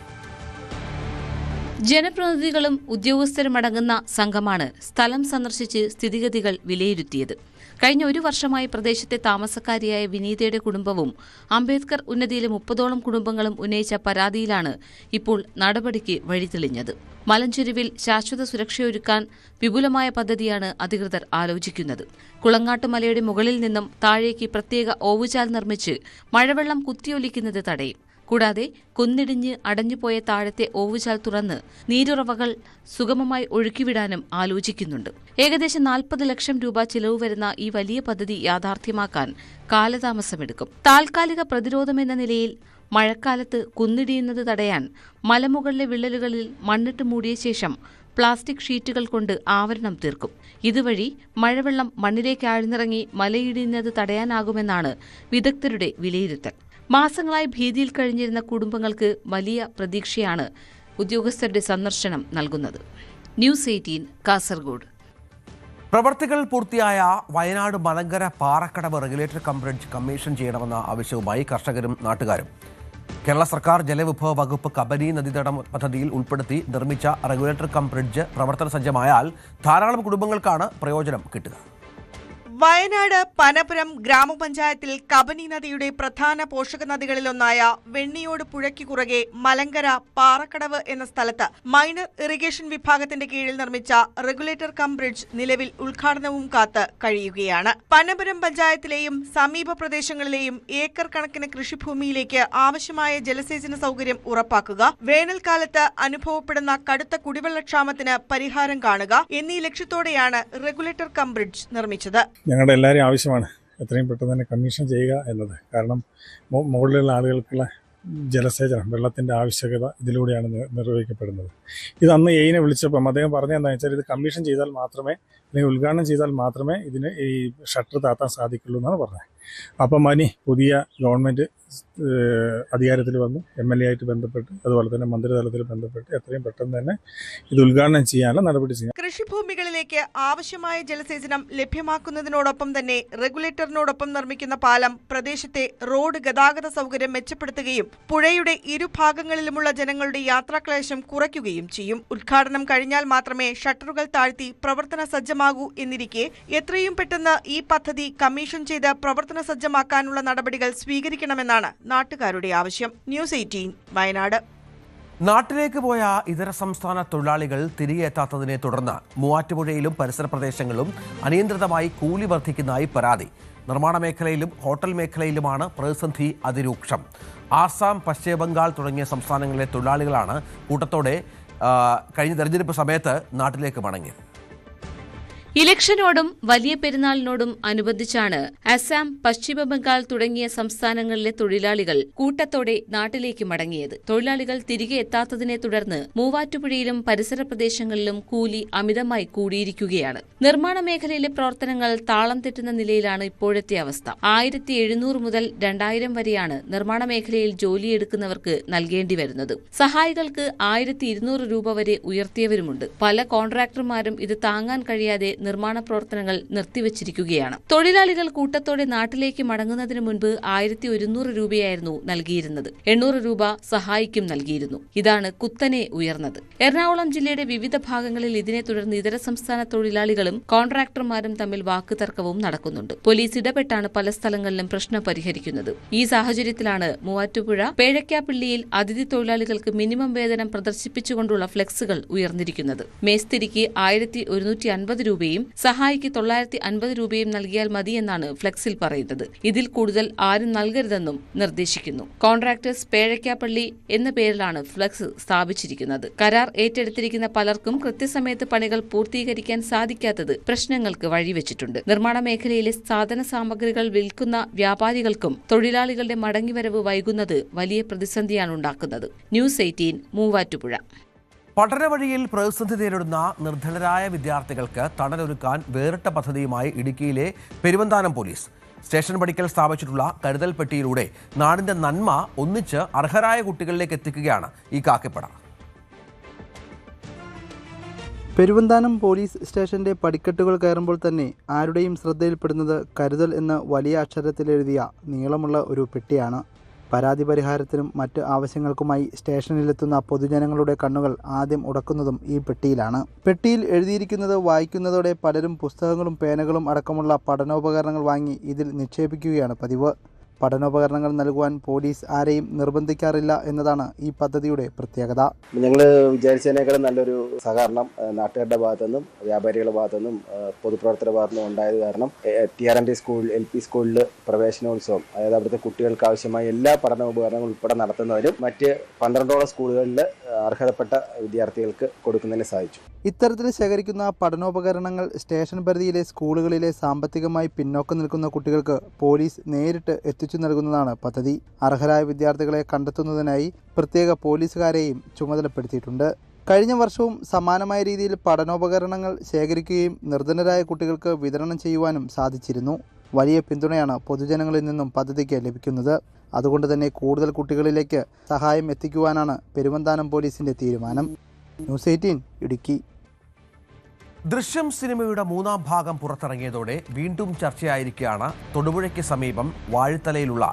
ജനപ്രതിനിധികളും ഉദ്യോഗസ്ഥരുമടങ്ങുന്ന സംഘമാണ് സ്ഥലം സന്ദർശിച്ച് സ്ഥിതിഗതികൾ വിലയിരുത്തിയത്. കഴിഞ്ഞ ഒരു വർഷമായി പ്രദേശത്തെ താമസക്കാരിയായ വിനീതയുടെ കുടുംബവും അംബേദ്കർ ഉന്നതിയിലെ 30ഓളം കുടുംബങ്ങളും ഉന്നയിച്ച പരാതിയിലാണ് ഇപ്പോൾ നടപടിക്ക് വഴിതെളിഞ്ഞത്. മലഞ്ചെരുവിൽ ശാശ്വത സുരക്ഷയൊരുക്കാൻ വിപുലമായ പദ്ധതിയാണ് അധികൃതർ ആലോചിക്കുന്നത്. കുളങ്ങാട്ടുമലയുടെ മുകളിൽ നിന്നും താഴേക്ക് പ്രത്യേക ഓവുചാൽ നിർമ്മിച്ച് മഴവെള്ളം കുത്തിയൊലിക്കുന്നത് തടയും. കൂടാതെ കുന്നിടിഞ്ഞ് അടഞ്ഞുപോയ താഴത്തെ ഓവുചാൽ തുറന്ന് നീരുറവകൾ സുഗമമായി ഒഴുക്കിവിടാനും ആലോചിക്കുന്നുണ്ട്. ഏകദേശം 40 ലക്ഷം രൂപ ചിലവ് വരുന്ന ഈ വലിയ പദ്ധതി യാഥാർത്ഥ്യമാക്കാൻ കാലതാമസമെടുക്കും. താൽക്കാലിക പ്രതിരോധമെന്ന നിലയിൽ മഴക്കാലത്ത് കുന്നിടിയുന്നത് തടയാൻ മലമുകളിലെ വിള്ളലുകളിൽ മണ്ണിട്ട് മൂടിയ ശേഷം പ്ലാസ്റ്റിക് ഷീറ്റുകൾ കൊണ്ട് ആവരണം തീർക്കും. ഇതുവഴി മഴവെള്ളം മണ്ണിലേക്ക് ആഴ്ന്നിറങ്ങി മലയിടിയുന്നത് തടയാനാകുമെന്നാണ് വിദഗ്ധരുടെ വിലയിരുത്തൽ. മാസങ്ങളായി ഭീതിയിൽ കഴിഞ്ഞിരുന്ന കുടുംബങ്ങൾക്ക് വലിയ പ്രതീക്ഷയാണ് ഉദ്യോഗസ്ഥരുടെ സന്ദർശനം നൽകുന്നത്. ന്യൂസ് 18 കാസർഗോഡ്. പ്രവർത്തികൾ പൂർത്തിയായ Wayanad Malankara Parakkadavu regulator cum bridge commission ചെയ്യണമെന്ന ആവശ്യവുമായി കർഷകരും നാട്ടുകാരും. കേരള സർക്കാർ ജലവിഭവ വകുപ്പ് കബനി നദീതട പദ്ധതിയിൽ ഉൾപ്പെടുത്തി നിർമ്മിച്ച റെഗുലേറ്റർ കം ബ്രിഡ്ജ് പ്രവർത്തന സജ്ജമായാൽ ധാരാളം കുടുംബങ്ങൾക്കാണ് പ്രയോജനം കിട്ടുക. വയനാട് പനപുരം ഗ്രാമപഞ്ചായത്തിൽ കബനി നദിയുടെ പ്രധാന പോഷക നദികളിലൊന്നായ വെണ്ണിയോട് പുഴയ്ക്ക് കുറുകെ മലങ്കര പാറക്കടവ് എന്ന സ്ഥലത്ത് മൈനർ ഇറിഗേഷൻ വിഭാഗത്തിന്റെ കീഴിൽ നിർമ്മിച്ച റെഗുലേറ്റർ കം ബ്രിഡ്ജ് നിലവിൽ ഉദ്ഘാടനവും കാത്ത് കഴിയുകയാണ്. പനപുരം പഞ്ചായത്തിലെയും സമീപ പ്രദേശങ്ങളിലെയും ഏക്കർ കണക്കിന് കൃഷിഭൂമിയിലേക്ക് ആവശ്യമായ ജലസേചന സൗകര്യം ഉറപ്പാക്കുക, വേനൽക്കാലത്ത് അനുഭവപ്പെടുന്ന കടുത്ത കുടിവെള്ളക്ഷാമത്തിന് പരിഹാരം കാണുക എന്നീ ലക്ഷ്യത്തോടെയാണ് റെഗുലേറ്റർ കം ബ്രിഡ്ജ് നിർമ്മിച്ചത്. ഞങ്ങളുടെ എല്ലാവരെയും ആവശ്യമാണ് എത്രയും പെട്ടെന്ന് തന്നെ കമ്മീഷൻ ചെയ്യുക എന്നത്. കാരണം മുകളിലുള്ള ആളുകൾക്കുള്ള ജലസേചനം, വെള്ളത്തിൻ്റെ ആവശ്യകത ഇതിലൂടെയാണ് നിർവഹിക്കപ്പെടുന്നത്. ഇത് അന്ന് എയിനെ വിളിച്ചപ്പം അദ്ദേഹം പറഞ്ഞതെന്താണെന്ന് വെച്ചാൽ ഇത് കമ്മീഷൻ ചെയ്താൽ മാത്രമേ, അല്ലെങ്കിൽ ഉദ്ഘാടനം ചെയ്താൽ മാത്രമേ ഇതിന് ഈ ഷട്ടർ താത്താൻ സാധിക്കുള്ളൂ എന്നാണ് പറഞ്ഞത്. അപ്പം പുതിയ ഗവൺമെൻറ് അധികാരത്തിൽ വന്ന് MLA ആയിട്ട് ബന്ധപ്പെട്ട് അതുപോലെ തന്നെ മന്ത്രിതലത്തിൽ ബന്ധപ്പെട്ട് എത്രയും പെട്ടെന്ന് തന്നെ ഇത് ഉദ്ഘാടനം ചെയ്യാനുള്ള നടപടി ചെയ്യാം. കൃഷിഭൂമികളിലേക്ക് ആവശ്യമായ ജലസേചനം ലഭ്യമാക്കുന്നതിനോടൊപ്പം തന്നെ റെഗുലേറ്ററിനോടൊപ്പം നിർമ്മിക്കുന്ന പാലം പ്രദേശത്തെ റോഡ് ഗതാഗത സൗകര്യം മെച്ചപ്പെടുത്തുകയും പുഴയുടെ ഇരുഭാഗങ്ങളിലുമുള്ള ജനങ്ങളുടെ യാത്രാക്ലേശം കുറയ്ക്കുകയും ചെയ്യും. ഉദ്ഘാടനം കഴിഞ്ഞാൽ മാത്രമേ ഷട്ടറുകൾ താഴ്ത്തി പ്രവർത്തന സജ്ജമാകൂ എന്നിരിക്കെ എത്രയും പെട്ടെന്ന് ഈ പദ്ധതി കമ്മീഷൻ ചെയ്ത് പ്രവർത്തന സജ്ജമാക്കാനുള്ള നടപടികൾ സ്വീകരിക്കണമെന്നാണ് നാട്ടുകാരുടെ ആവശ്യം. ന്യൂസ് 18 വയനാട്. നാട്ടിലേക്ക് പോയ ഇതര സംസ്ഥാന തൊഴിലാളികൾ തിരികെ എത്താത്തതിനെ തുടർന്ന് മൂവാറ്റുപുഴയിലും പരിസര പ്രദേശങ്ങളിലും അനിയന്ത്രിതമായി കൂലി വർദ്ധിക്കുന്നതായി പരാതി. നിർമ്മാണ മേഖലയിലും ഹോട്ടൽ മേഖലയിലുമാണ് പ്രതിസന്ധി അതിരൂക്ഷം. ആസാം, പശ്ചിമ ബംഗാൾ തുടങ്ങിയ സംസ്ഥാനങ്ങളിലെ തൊഴിലാളികളാണ് കൂട്ടത്തോടെ കഴിഞ്ഞ തെരഞ്ഞെടുപ്പ് സമയത്ത് നാട്ടിലേക്ക് മടങ്ങിയത്. ഇലക്ഷനോടും വലിയ പെരുന്നാളിനോടും അനുബന്ധിച്ചാണ് അസം, പശ്ചിമ ബംഗാൾ തുടങ്ങിയ സംസ്ഥാനങ്ങളിലെ തൊഴിലാളികൾ കൂട്ടത്തോടെ നാട്ടിലേക്ക് മടങ്ങിയത്. തൊഴിലാളികൾ തിരികെ എത്താത്തതിനെ തുടർന്ന് മൂവാറ്റുപുഴയിലും പരിസര പ്രദേശങ്ങളിലും കൂലി അമിതമായി കൂടിയിരിക്കുകയാണ്. നിർമ്മാണ മേഖലയിലെ പ്രവർത്തനങ്ങൾ താളം തെറ്റുന്ന നിലയിലാണ് ഇപ്പോഴത്തെ അവസ്ഥ. 1700 മുതൽ 2000 വരെയാണ് നിർമ്മാണ മേഖലയിൽ ജോലിയെടുക്കുന്നവർക്ക് നൽകേണ്ടി വരുന്നത്. സഹായികൾക്ക് 1200 രൂപ വരെ ഉയർത്തിയവരുമുണ്ട്. പല കോൺട്രാക്ടർമാരും ഇത് താങ്ങാൻ കഴിയാതെ നിർമ്മാണ പ്രവർത്തനങ്ങൾ നിർത്തിവച്ചിരിക്കുകയാണ്. തൊഴിലാളികൾ കൂട്ടത്തോടെ നാട്ടിലേക്ക് മടങ്ങുന്നതിന് മുൻപ് 1100 രൂപയായിരുന്നു നൽകിയിരുന്നത്. 800 രൂപ സഹായിക്കും നൽകിയിരുന്നു. ഇതാണ് കുത്തനെ ഉയർന്നത്. എറണാകുളം ജില്ലയുടെ വിവിധ ഭാഗങ്ങളിൽ ഇതിനെ തുടർന്ന് ഇതര സംസ്ഥാന തൊഴിലാളികളും കോൺട്രാക്ടർമാരും തമ്മിൽ വാക്കുതർക്കവും നടക്കുന്നുണ്ട്. പോലീസ് ഇടപെട്ടാണ് പല സ്ഥലങ്ങളിലും പ്രശ്നം പരിഹരിക്കുന്നത്. ഈ സാഹചര്യത്തിലാണ് മൂവാറ്റുപുഴ പേഴക്കാപ്പള്ളിയിൽ അതിഥി തൊഴിലാളികൾക്ക് മിനിമം വേതനം പ്രദർശിപ്പിച്ചുകൊണ്ടുള്ള ഫ്ലെക്സുകൾ ഉയർന്നിരിക്കുന്നത്. മേസ്തിരിക്ക് 1150 രൂപയും സഹായിക്ക് 950 രൂപയും നൽകിയാൽ മതിയെന്നാണ് ഫ്ലെക്സിൽ പറയുന്നത്. ഇതിൽ കൂടുതൽ ആരും നൽകരുതെന്നും നിർദ്ദേശിക്കുന്നു. കോൺട്രാക്ടേഴ്സ് പേഴക്കാപ്പള്ളി എന്ന പേരിലാണ് ഫ്ലെക്സ് സ്ഥാപിച്ചിരിക്കുന്നത്. കരാർ ഏറ്റെടുത്തിരിക്കുന്ന പലർക്കും കൃത്യസമയത്ത് പണികൾ പൂർത്തീകരിക്കാൻ സാധിക്കാത്തത് പ്രശ്നങ്ങൾക്ക് വഴിവെച്ചിട്ടുണ്ട്. നിർമ്മാണ മേഖലയിലെ സാധന സാമഗ്രികൾ വിൽക്കുന്ന വ്യാപാരികൾക്കും തൊഴിലാളികളുടെ മടങ്ങിവരവ് വൈകുന്നത് വലിയ പ്രതിസന്ധിയാണ് ഉണ്ടാക്കുന്നത്. ന്യൂസ് 18 മൂവാറ്റുപുഴ. പഠനവഴിയിൽ പ്രതിസന്ധി നേരിടുന്ന നിർധനരായ വിദ്യാർത്ഥികൾക്ക് തണലൊരുക്കാൻ വേറിട്ട പദ്ധതിയുമായി ഇടുക്കിയിലെ പെരുവന്താനം പോലീസ്. സ്റ്റേഷൻ പടിക്കൽ സ്ഥാപിച്ചിട്ടുള്ള കരുതൽ പെട്ടിയിലൂടെ നാടിന്റെ നന്മ ഒന്നിച്ച് അർഹരായ കുട്ടികളിലേക്ക് എത്തിക്കുകയാണ് ഈ കാക്കിപ്പട. പെരുവന്താനം പോലീസ് സ്റ്റേഷന്റെ പടിക്കെട്ടുകൾ കയറുമ്പോൾ തന്നെ ആരുടെയും ശ്രദ്ധയിൽപ്പെടുന്നത് കരുതൽ എന്ന് വലിയ അക്ഷരത്തിലെഴുതിയ നീളമുള്ള ഒരു പെട്ടിയാണ്. പരാതി പരിഹാരത്തിനും മറ്റ് ആവശ്യങ്ങൾക്കുമായി സ്റ്റേഷനിലെത്തുന്ന പൊതുജനങ്ങളുടെ കണ്ണുകൾ ആദ്യം ഉടക്കുന്നതും ഈ പെട്ടിയിലാണ്. പെട്ടിയിൽ എഴുതിയിരിക്കുന്നത് വായിക്കുന്നതോടെ പലരും പുസ്തകങ്ങളും പേനകളും അടക്കമുള്ള പഠനോപകരണങ്ങൾ വാങ്ങി ഇതിൽ നിക്ഷേപിക്കുകയാണ് പതിവ്. പഠനോപകരണങ്ങൾ നൽകുവാൻ പോലീസ് ആരെയും നിർബന്ധിക്കാറില്ല എന്നതാണ് ഈ പദ്ധതിയുടെ പ്രത്യേകത. ഞങ്ങൾ വിചാരിച്ചതിനേക്കാളും നല്ലൊരു സഹകരണം നാട്ടുകാരുടെ ഭാഗത്തുനിന്നും വ്യാപാരികളുടെ ഭാഗത്തുനിന്നും പൊതുപ്രവർത്തകരുടെ ഭാഗത്തുനിന്നും ഉണ്ടായത് കാരണം TRNT സ്കൂൾ LP സ്കൂളിൽ പ്രവേശനോത്സവം, അതായത് അവിടുത്തെ കുട്ടികൾക്ക് ആവശ്യമായ എല്ലാ പഠനോപകരണങ്ങളും ഉൾപ്പെടെ നടത്തുന്നതിനും മറ്റ് 12ഓളം സ്കൂളുകളിൽ അർഹതപ്പെട്ട വിദ്യാർത്ഥികൾക്ക് കൊടുക്കുന്നതിന് സാധിച്ചു. ഇത്തരത്തിൽ ശേഖരിക്കുന്ന പഠനോപകരണങ്ങൾ സ്റ്റേഷൻ പരിധിയിലെ സ്കൂളുകളിലെ സാമ്പത്തികമായി പിന്നോക്കം നിൽക്കുന്ന കുട്ടികൾക്ക് പോലീസ് നേരിട്ട് എത്തിച്ചു നൽകുന്നതാണ് പദ്ധതി. അർഹരായ വിദ്യാർത്ഥികളെ കണ്ടെത്തുന്നതിനായി പ്രത്യേക പോലീസുകാരെയും ചുമതലപ്പെടുത്തിയിട്ടുണ്ട്. കഴിഞ്ഞ വർഷവും സമാനമായ രീതിയിൽ പഠനോപകരണങ്ങൾ ശേഖരിക്കുകയും നിർധനരായ കുട്ടികൾക്ക് വിതരണം ചെയ്യുവാനും സാധിച്ചിരുന്നു. വലിയ പിന്തുണയാണ് പൊതുജനങ്ങളിൽ നിന്നും പദ്ധതിക്ക് ലഭിക്കുന്നത്. അതുകൊണ്ട് തന്നെ കൂടുതൽ കുട്ടികളിലേക്ക് സഹായം എത്തിക്കുവാനാണ് പെരുവന്താനം പോലീസിന്റെ തീരുമാനം. ന്യൂസ് 18 ഇടുക്കി. ദൃശ്യം സിനിമയുടെ 3ാം ഭാഗം പുറത്തിറങ്ങിയതോടെ വീണ്ടും ചർച്ചയായിരിക്കുകയാണ് തൊടുപുഴയ്ക്ക് സമീപം വാഴത്തലയിലുള്ള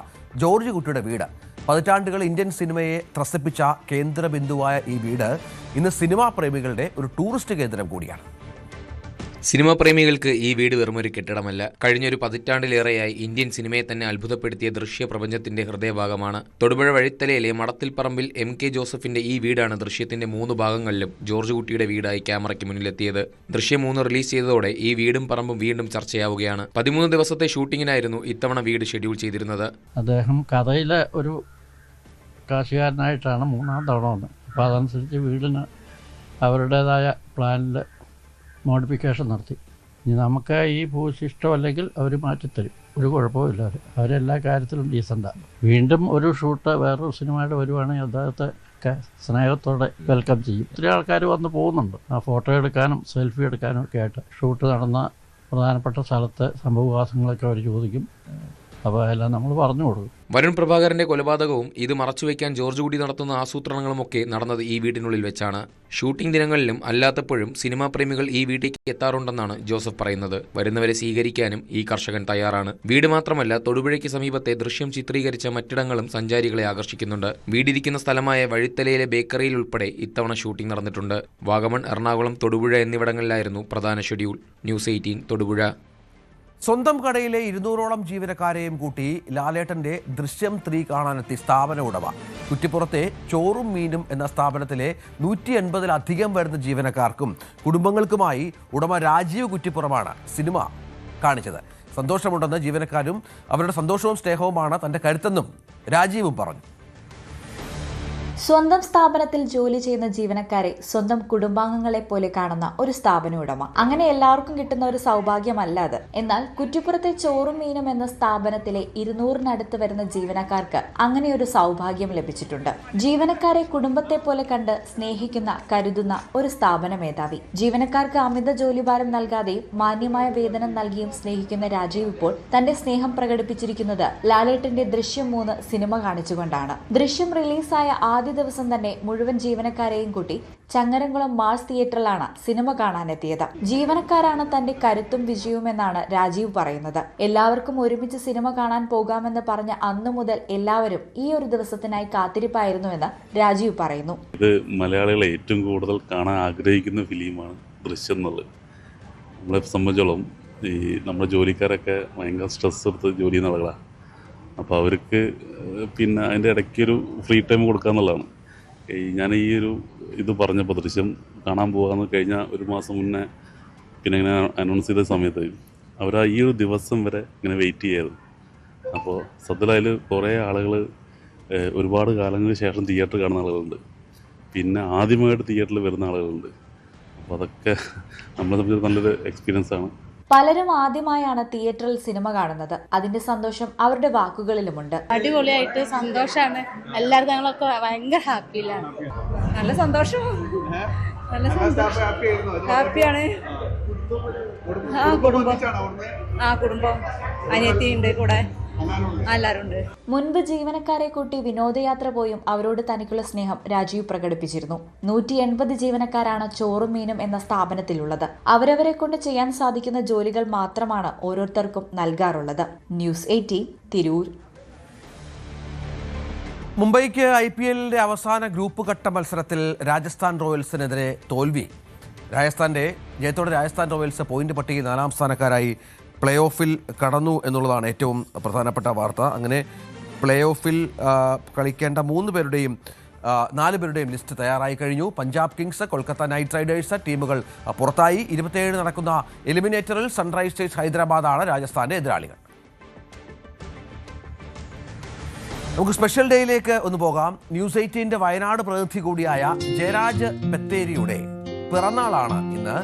ജോർജ് കുട്ടിയുടെ വീട്. പതിറ്റാണ്ടുകൾ ഇന്ത്യൻ സിനിമയെ ത്രസിപ്പിച്ച കേന്ദ്രബിന്ദുവായ ഈ വീട് ഇന്ന് സിനിമാ പ്രേമികളുടെ ഒരു ടൂറിസ്റ്റ് കേന്ദ്രം കൂടിയാണ്. സിനിമാ പ്രേമികൾക്ക് ഈ വീട് വെറുമൊരു കെട്ടിടമല്ല. കഴിഞ്ഞൊരു പതിറ്റാണ്ടിലേറെയായി ഇന്ത്യൻ സിനിമയെ തന്നെ അത്ഭുതപ്പെടുത്തിയ ദൃശ്യ പ്രപഞ്ചത്തിന്റെ ഹൃദയഭാഗമാണ്. തൊടുപുഴ വഴിത്തലയിലെ മടത്തിൽപ്പറമ്പിൽ MK ജോസഫിന്റെ ഈ വീടാണ് ദൃശ്യത്തിന്റെ 3 ഭാഗങ്ങളിലും ജോർജ് കുട്ടിയുടെ വീടായി ക്യാമറയ്ക്ക് മുന്നിലെത്തിയത്. ദൃശ്യം 3 റിലീസ് ചെയ്തതോടെ ഈ വീടും പറമ്പും വീണ്ടും ചർച്ചയാവുകയാണ്. 13 ദിവസത്തെ ഷൂട്ടിങ്ങിനായിരുന്നു ഇത്തവണ വീട് ഷെഡ്യൂൾ ചെയ്തിരുന്നത്. അദ്ദേഹം കഥയിലെ ഒരു കാശുകാരനായിട്ടാണ് 3ാം തവണ വന്നത്. അപ്പോൾ അതനുസരിച്ച് വീടിന് അവരുടേതായ പ്ലാനിൽ മോഡിഫിക്കേഷൻ നടത്തി. ഇനി നമുക്ക് ഈ ഭൂശിഷ്ടം അല്ലെങ്കിൽ അവർ മാറ്റിത്തരും, ഒരു കുഴപ്പമില്ല. അവരെല്ലാ കാര്യത്തിലും ഡീസൻ്റാണ്. വീണ്ടും ഒരു ഷൂട്ട് വേറൊരു സിനിമയുടെ വരുവാണെങ്കിൽ അദ്ദേഹത്തെ ഒക്കെ സ്നേഹത്തോടെ വെൽക്കം ചെയ്യും. ഒത്തിരി ആൾക്കാർ വന്ന് പോകുന്നുണ്ട് ആ ഫോട്ടോ എടുക്കാനും സെൽഫി എടുക്കാനും ഒക്കെ ആയിട്ട്. ഷൂട്ട് നടന്ന പ്രധാനപ്പെട്ട സ്ഥലത്തെ സംഭവവികാസങ്ങളൊക്കെ അവർ ചോദിക്കും. അപ്പോൾ എല്ലാം നമ്മൾ പറഞ്ഞു കൊടുക്കും. വരുൺ പ്രഭാകരന്റെ കൊലപാതകവും ഇത് മറച്ചുവെക്കാൻ ജോർജ് കുട്ടി നടത്തുന്ന ആസൂത്രണങ്ങളുമൊക്കെ നടന്നത് ഈ വീടിനുള്ളിൽ വെച്ചാണ്. ഷൂട്ടിംഗ് ദിനങ്ങളിലും അല്ലാത്തപ്പോഴും സിനിമാ പ്രേമികൾ ഈ വീട്ടിലേക്ക് എത്താറുണ്ടെന്നാണ് ജോസഫ് പറയുന്നത്. വരുന്നവരെ സ്വീകരിക്കാനും ഈ കർഷകൻ തയ്യാറാണ്. വീട് മാത്രമല്ല, തൊടുപുഴയ്ക്ക് സമീപത്തെ ദൃശ്യം ചിത്രീകരിച്ച മറ്റിടങ്ങളും സഞ്ചാരികളെ ആകർഷിക്കുന്നുണ്ട്. വീടിരിക്കുന്ന സ്ഥലമായ വഴിത്തലയിലെ ബേക്കറിയിൽ ഉൾപ്പെടെ ഇത്തവണ ഷൂട്ടിംഗ് നടന്നിട്ടുണ്ട്. വാഗമൺ, എറണാകുളം, തൊടുപുഴ എന്നിവിടങ്ങളിലായിരുന്നു പ്രധാന ഷെഡ്യൂൾ. ന്യൂസ് 18 തൊടുപുഴ. സ്വന്തം കടയിലെ 200ഓളം ജീവനക്കാരെയും കൂട്ടി ലാലേട്ടന്റെ ദൃശ്യം 3 കാണാനെത്തി സ്ഥാപന ഉടമ. കുറ്റിപ്പുറത്തെ ചോറും മീനും എന്ന സ്ഥാപനത്തിലെ 180-ലധികം വരുന്ന ജീവനക്കാർക്കും കുടുംബങ്ങൾക്കുമായി ഉടമ രാജീവ് കുറ്റിപ്പുറമാണ് സിനിമ കാണിച്ചത്. സന്തോഷമുണ്ടെന്ന് ജീവനക്കാരും അവരുടെ സന്തോഷവും സ്നേഹവുമാണ് തന്റെ കരുത്തെന്നും രാജീവും പറഞ്ഞു. സ്വന്തം സ്ഥാപനത്തിൽ ജോലി ചെയ്യുന്ന ജീവനക്കാരെ സ്വന്തം കുടുംബാംഗങ്ങളെ പോലെ കാണുന്ന ഒരു സ്ഥാപന ഉടമ. അങ്ങനെ എല്ലാവർക്കും കിട്ടുന്ന ഒരു സൗഭാഗ്യമല്ല അത്. എന്നാൽ കുറ്റിപ്പുറത്തെ ചോറും മീനും എന്ന സ്ഥാപനത്തിലെ 200-നടുത്ത് വരുന്ന ജീവനക്കാർക്ക് അങ്ങനെ ഒരു സൗഭാഗ്യം ലഭിച്ചിട്ടുണ്ട്. ജീവനക്കാരെ കുടുംബത്തെ പോലെ കണ്ട് സ്നേഹിക്കുന്ന, കരുതുന്ന ഒരു സ്ഥാപന മേധാവി. ജീവനക്കാർക്ക് അമിത ജോലിഭാരം നൽകാതെയും മാന്യമായ വേതനം നൽകിയും സ്നേഹിക്കുന്ന രാജീവ് ഇപ്പോൾ തന്റെ സ്നേഹം പ്രകടിപ്പിച്ചിരിക്കുന്നത് ലാലേട്ടന്റെ ദൃശ്യം 3 സിനിമ കാണിച്ചുകൊണ്ടാണ്. ദൃശ്യം റിലീസായ ആദ്യ ദിവസം തന്നെ മുഴുവൻ ജീവനക്കാരെയും കൂട്ടി ചങ്ങരംകുളം മാസ് തിയേറ്ററിലാണ് സിനിമ കാണാനെത്തിയത്. ജീവനക്കാരാണ് തന്റെ കരുത്തും വിജയവും എന്നാണ് രാജീവ് പറയുന്നത്. എല്ലാവർക്കും ഒരുമിച്ച് സിനിമ കാണാൻ പോകാമെന്ന് പറഞ്ഞ അന്നു മുതൽ എല്ലാവരും ഈ ഒരു ദിവസത്തിനായി കാത്തിരിപ്പായിരുന്നുവെന്ന് രാജീവ് പറയുന്നു. ഇത് മലയാളികളെ ഏറ്റവും കൂടുതൽ കാണാൻ ആഗ്രഹിക്കുന്ന ഫിലിമാണ് ദൃശ്യം എന്നുള്ളത്. നമ്മളെ സംബന്ധിച്ചോളം ഈ നമ്മുടെ ജോലിക്കാരൊക്കെ ഭയങ്കര സ്ട്രെസ് എടുത്ത് ജോലി ചെയ്യുന്ന ആളുകളാണ്. അപ്പോൾ അവർക്ക് പിന്നെ അതിൻ്റെ ഇടയ്ക്കൊരു ഫ്രീ ടൈം കൊടുക്കുക എന്നുള്ളതാണ്. ഞാൻ ഈ ഒരു ഇത് പറഞ്ഞപ്പോൾ ദൃശ്യം കാണാൻ പോകാമെന്ന് കഴിഞ്ഞ ഒരു മാസം മുന്നേ പിന്നെ ഇങ്ങനെ അനൗൺസ് ചെയ്ത സമയത്ത് അവർ ഈ ഒരു ദിവസം വരെ ഇങ്ങനെ വെയിറ്റ് ചെയ്യാറ്. അപ്പോൾ സത്യത്തിൽ കുറേ ആളുകൾ ഒരുപാട് കാലങ്ങൾക്ക് ശേഷം തിയേറ്റർ കാണുന്ന ആളുകളുണ്ട്, പിന്നെ ആദ്യമായിട്ട് തിയേറ്ററിൽ വരുന്ന ആളുകളുണ്ട്. അപ്പോൾ അതൊക്കെ നമ്മളെ സംബന്ധിച്ച് നല്ലൊരു എക്സ്പീരിയൻസ് ആണ്. പലരും ആദ്യമായാണ് തിയേറ്ററിൽ സിനിമ കാണുന്നത്. അതിന്റെ സന്തോഷം അവരുടെ വാക്കുകളിലുമുണ്ട്. അടിപൊളിയായിട്ട് സന്തോഷമാണ്. എല്ലാവർക്കും ഞങ്ങളൊക്കെ ഭയങ്കര ഹാപ്പിയിലാണ്. നല്ല സന്തോഷം, നല്ല സന്തോഷം, ഹാപ്പിയാണ്. കുടുംബം അനിയത്തി ഉണ്ട് കൂടെ. എല്ലാവരും ഉണ്ട്. മുൻപ് ജീവനക്കാരെ കൂട്ടി വിനോദയാത്ര പോയും അവരോട് തനിക്കുള്ള സ്നേഹം രാജീവ് പ്രകടിപ്പിച്ചിരുന്നു. 180 ജീവനക്കാരാണ് ചോറും മീനും എന്ന സ്ഥാപനത്തിലുള്ളത്. അവരവരെ കൊണ്ട് ചെയ്യാൻ സാധിക്കുന്ന ജോലികൾ മാത്രമാണ് ഓരോരുത്തർക്കും നൽകാറുള്ളത്. ന്യൂസ് 18 തിരൂർ. മുംബൈക്ക് IPLന്റെ അവസാന ഗ്രൂപ്പ് ഘട്ട മത്സരത്തിൽ രാജസ്ഥാൻ റോയൽസിനെതിരെ തോൽവി. രാജസ്ഥാന്റെ ജയത്തോടെ രാജസ്ഥാൻ റോയൽസ് പോയിന്റ് പട്ടികയിൽ 4ാം സ്ഥാനക്കാരായി പ്ലേ ഓഫിൽ കടന്നു എന്നുള്ളതാണ് ഏറ്റവും പ്രധാനപ്പെട്ട വാർത്ത. അങ്ങനെ പ്ലേ ഓഫിൽ കളിക്കേണ്ട 4 പേരുടെയും ലിസ്റ്റ് തയ്യാറായി കഴിഞ്ഞു. Punjab Kings, Kolkata night Riders ടീമുകൾ പുറത്തായി. 27 നടക്കുന്ന എലിമിനേറ്ററിൽ സൺറൈസേഴ്സ് ഹൈദരാബാദാണ് രാജസ്ഥാന്റെ എതിരാളികൾ. നമുക്ക് സ്പെഷ്യൽ ഡേയിലേക്ക് ഒന്ന് പോകാം. ന്യൂസ് 18ന്റെ വയനാട് പ്രതിനിധി കൂടിയായ ജയരാജ് ബത്തേരിയുടെ പിറന്നാളാണ് ഇന്ന്.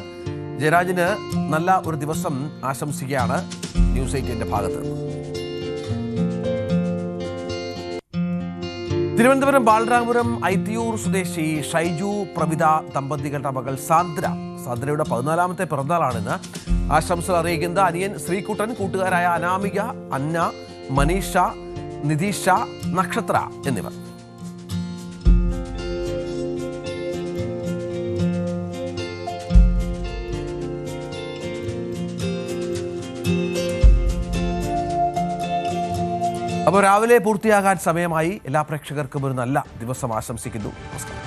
ജയരാജിന് നല്ല ഒരു ദിവസം ആശംസിക്കുകയാണ് ന്യൂസ് 18ന്റെ ഭാഗത്ത് നിന്ന്. തിരുവനന്തപുരം ബാലരാമപുരം ഐത്തിയൂർ സ്വദേശി ഷൈജു പ്രവിത ദമ്പതികളുടെ മകൾ സാന്ദ്രയുടെ 14ാമത്തെ പിറന്നാളാണിന്ന്. ആശംസകൾ അറിയിക്കുന്നത് അനിയൻ ശ്രീകുട്ടൻ, കൂട്ടുകാരായ അനാമിക, അന്ന, മനീഷ, നിതീഷ, നക്ഷത്ര എന്നിവർ. അപ്പോൾ രാവിലെ പൂർത്തിയാകാൻ സമയമായി. എല്ലാ പ്രേക്ഷകർക്കും ഒരു നല്ല ദിവസം ആശംസിക്കുന്നു. നമസ്കാരം.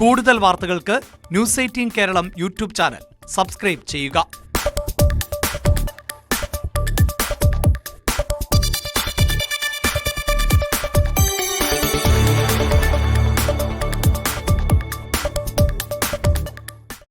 കൂടുതൽ വാർത്തകൾക്ക് news 18 Keralam YouTube channel subscribe ചെയ്യുക.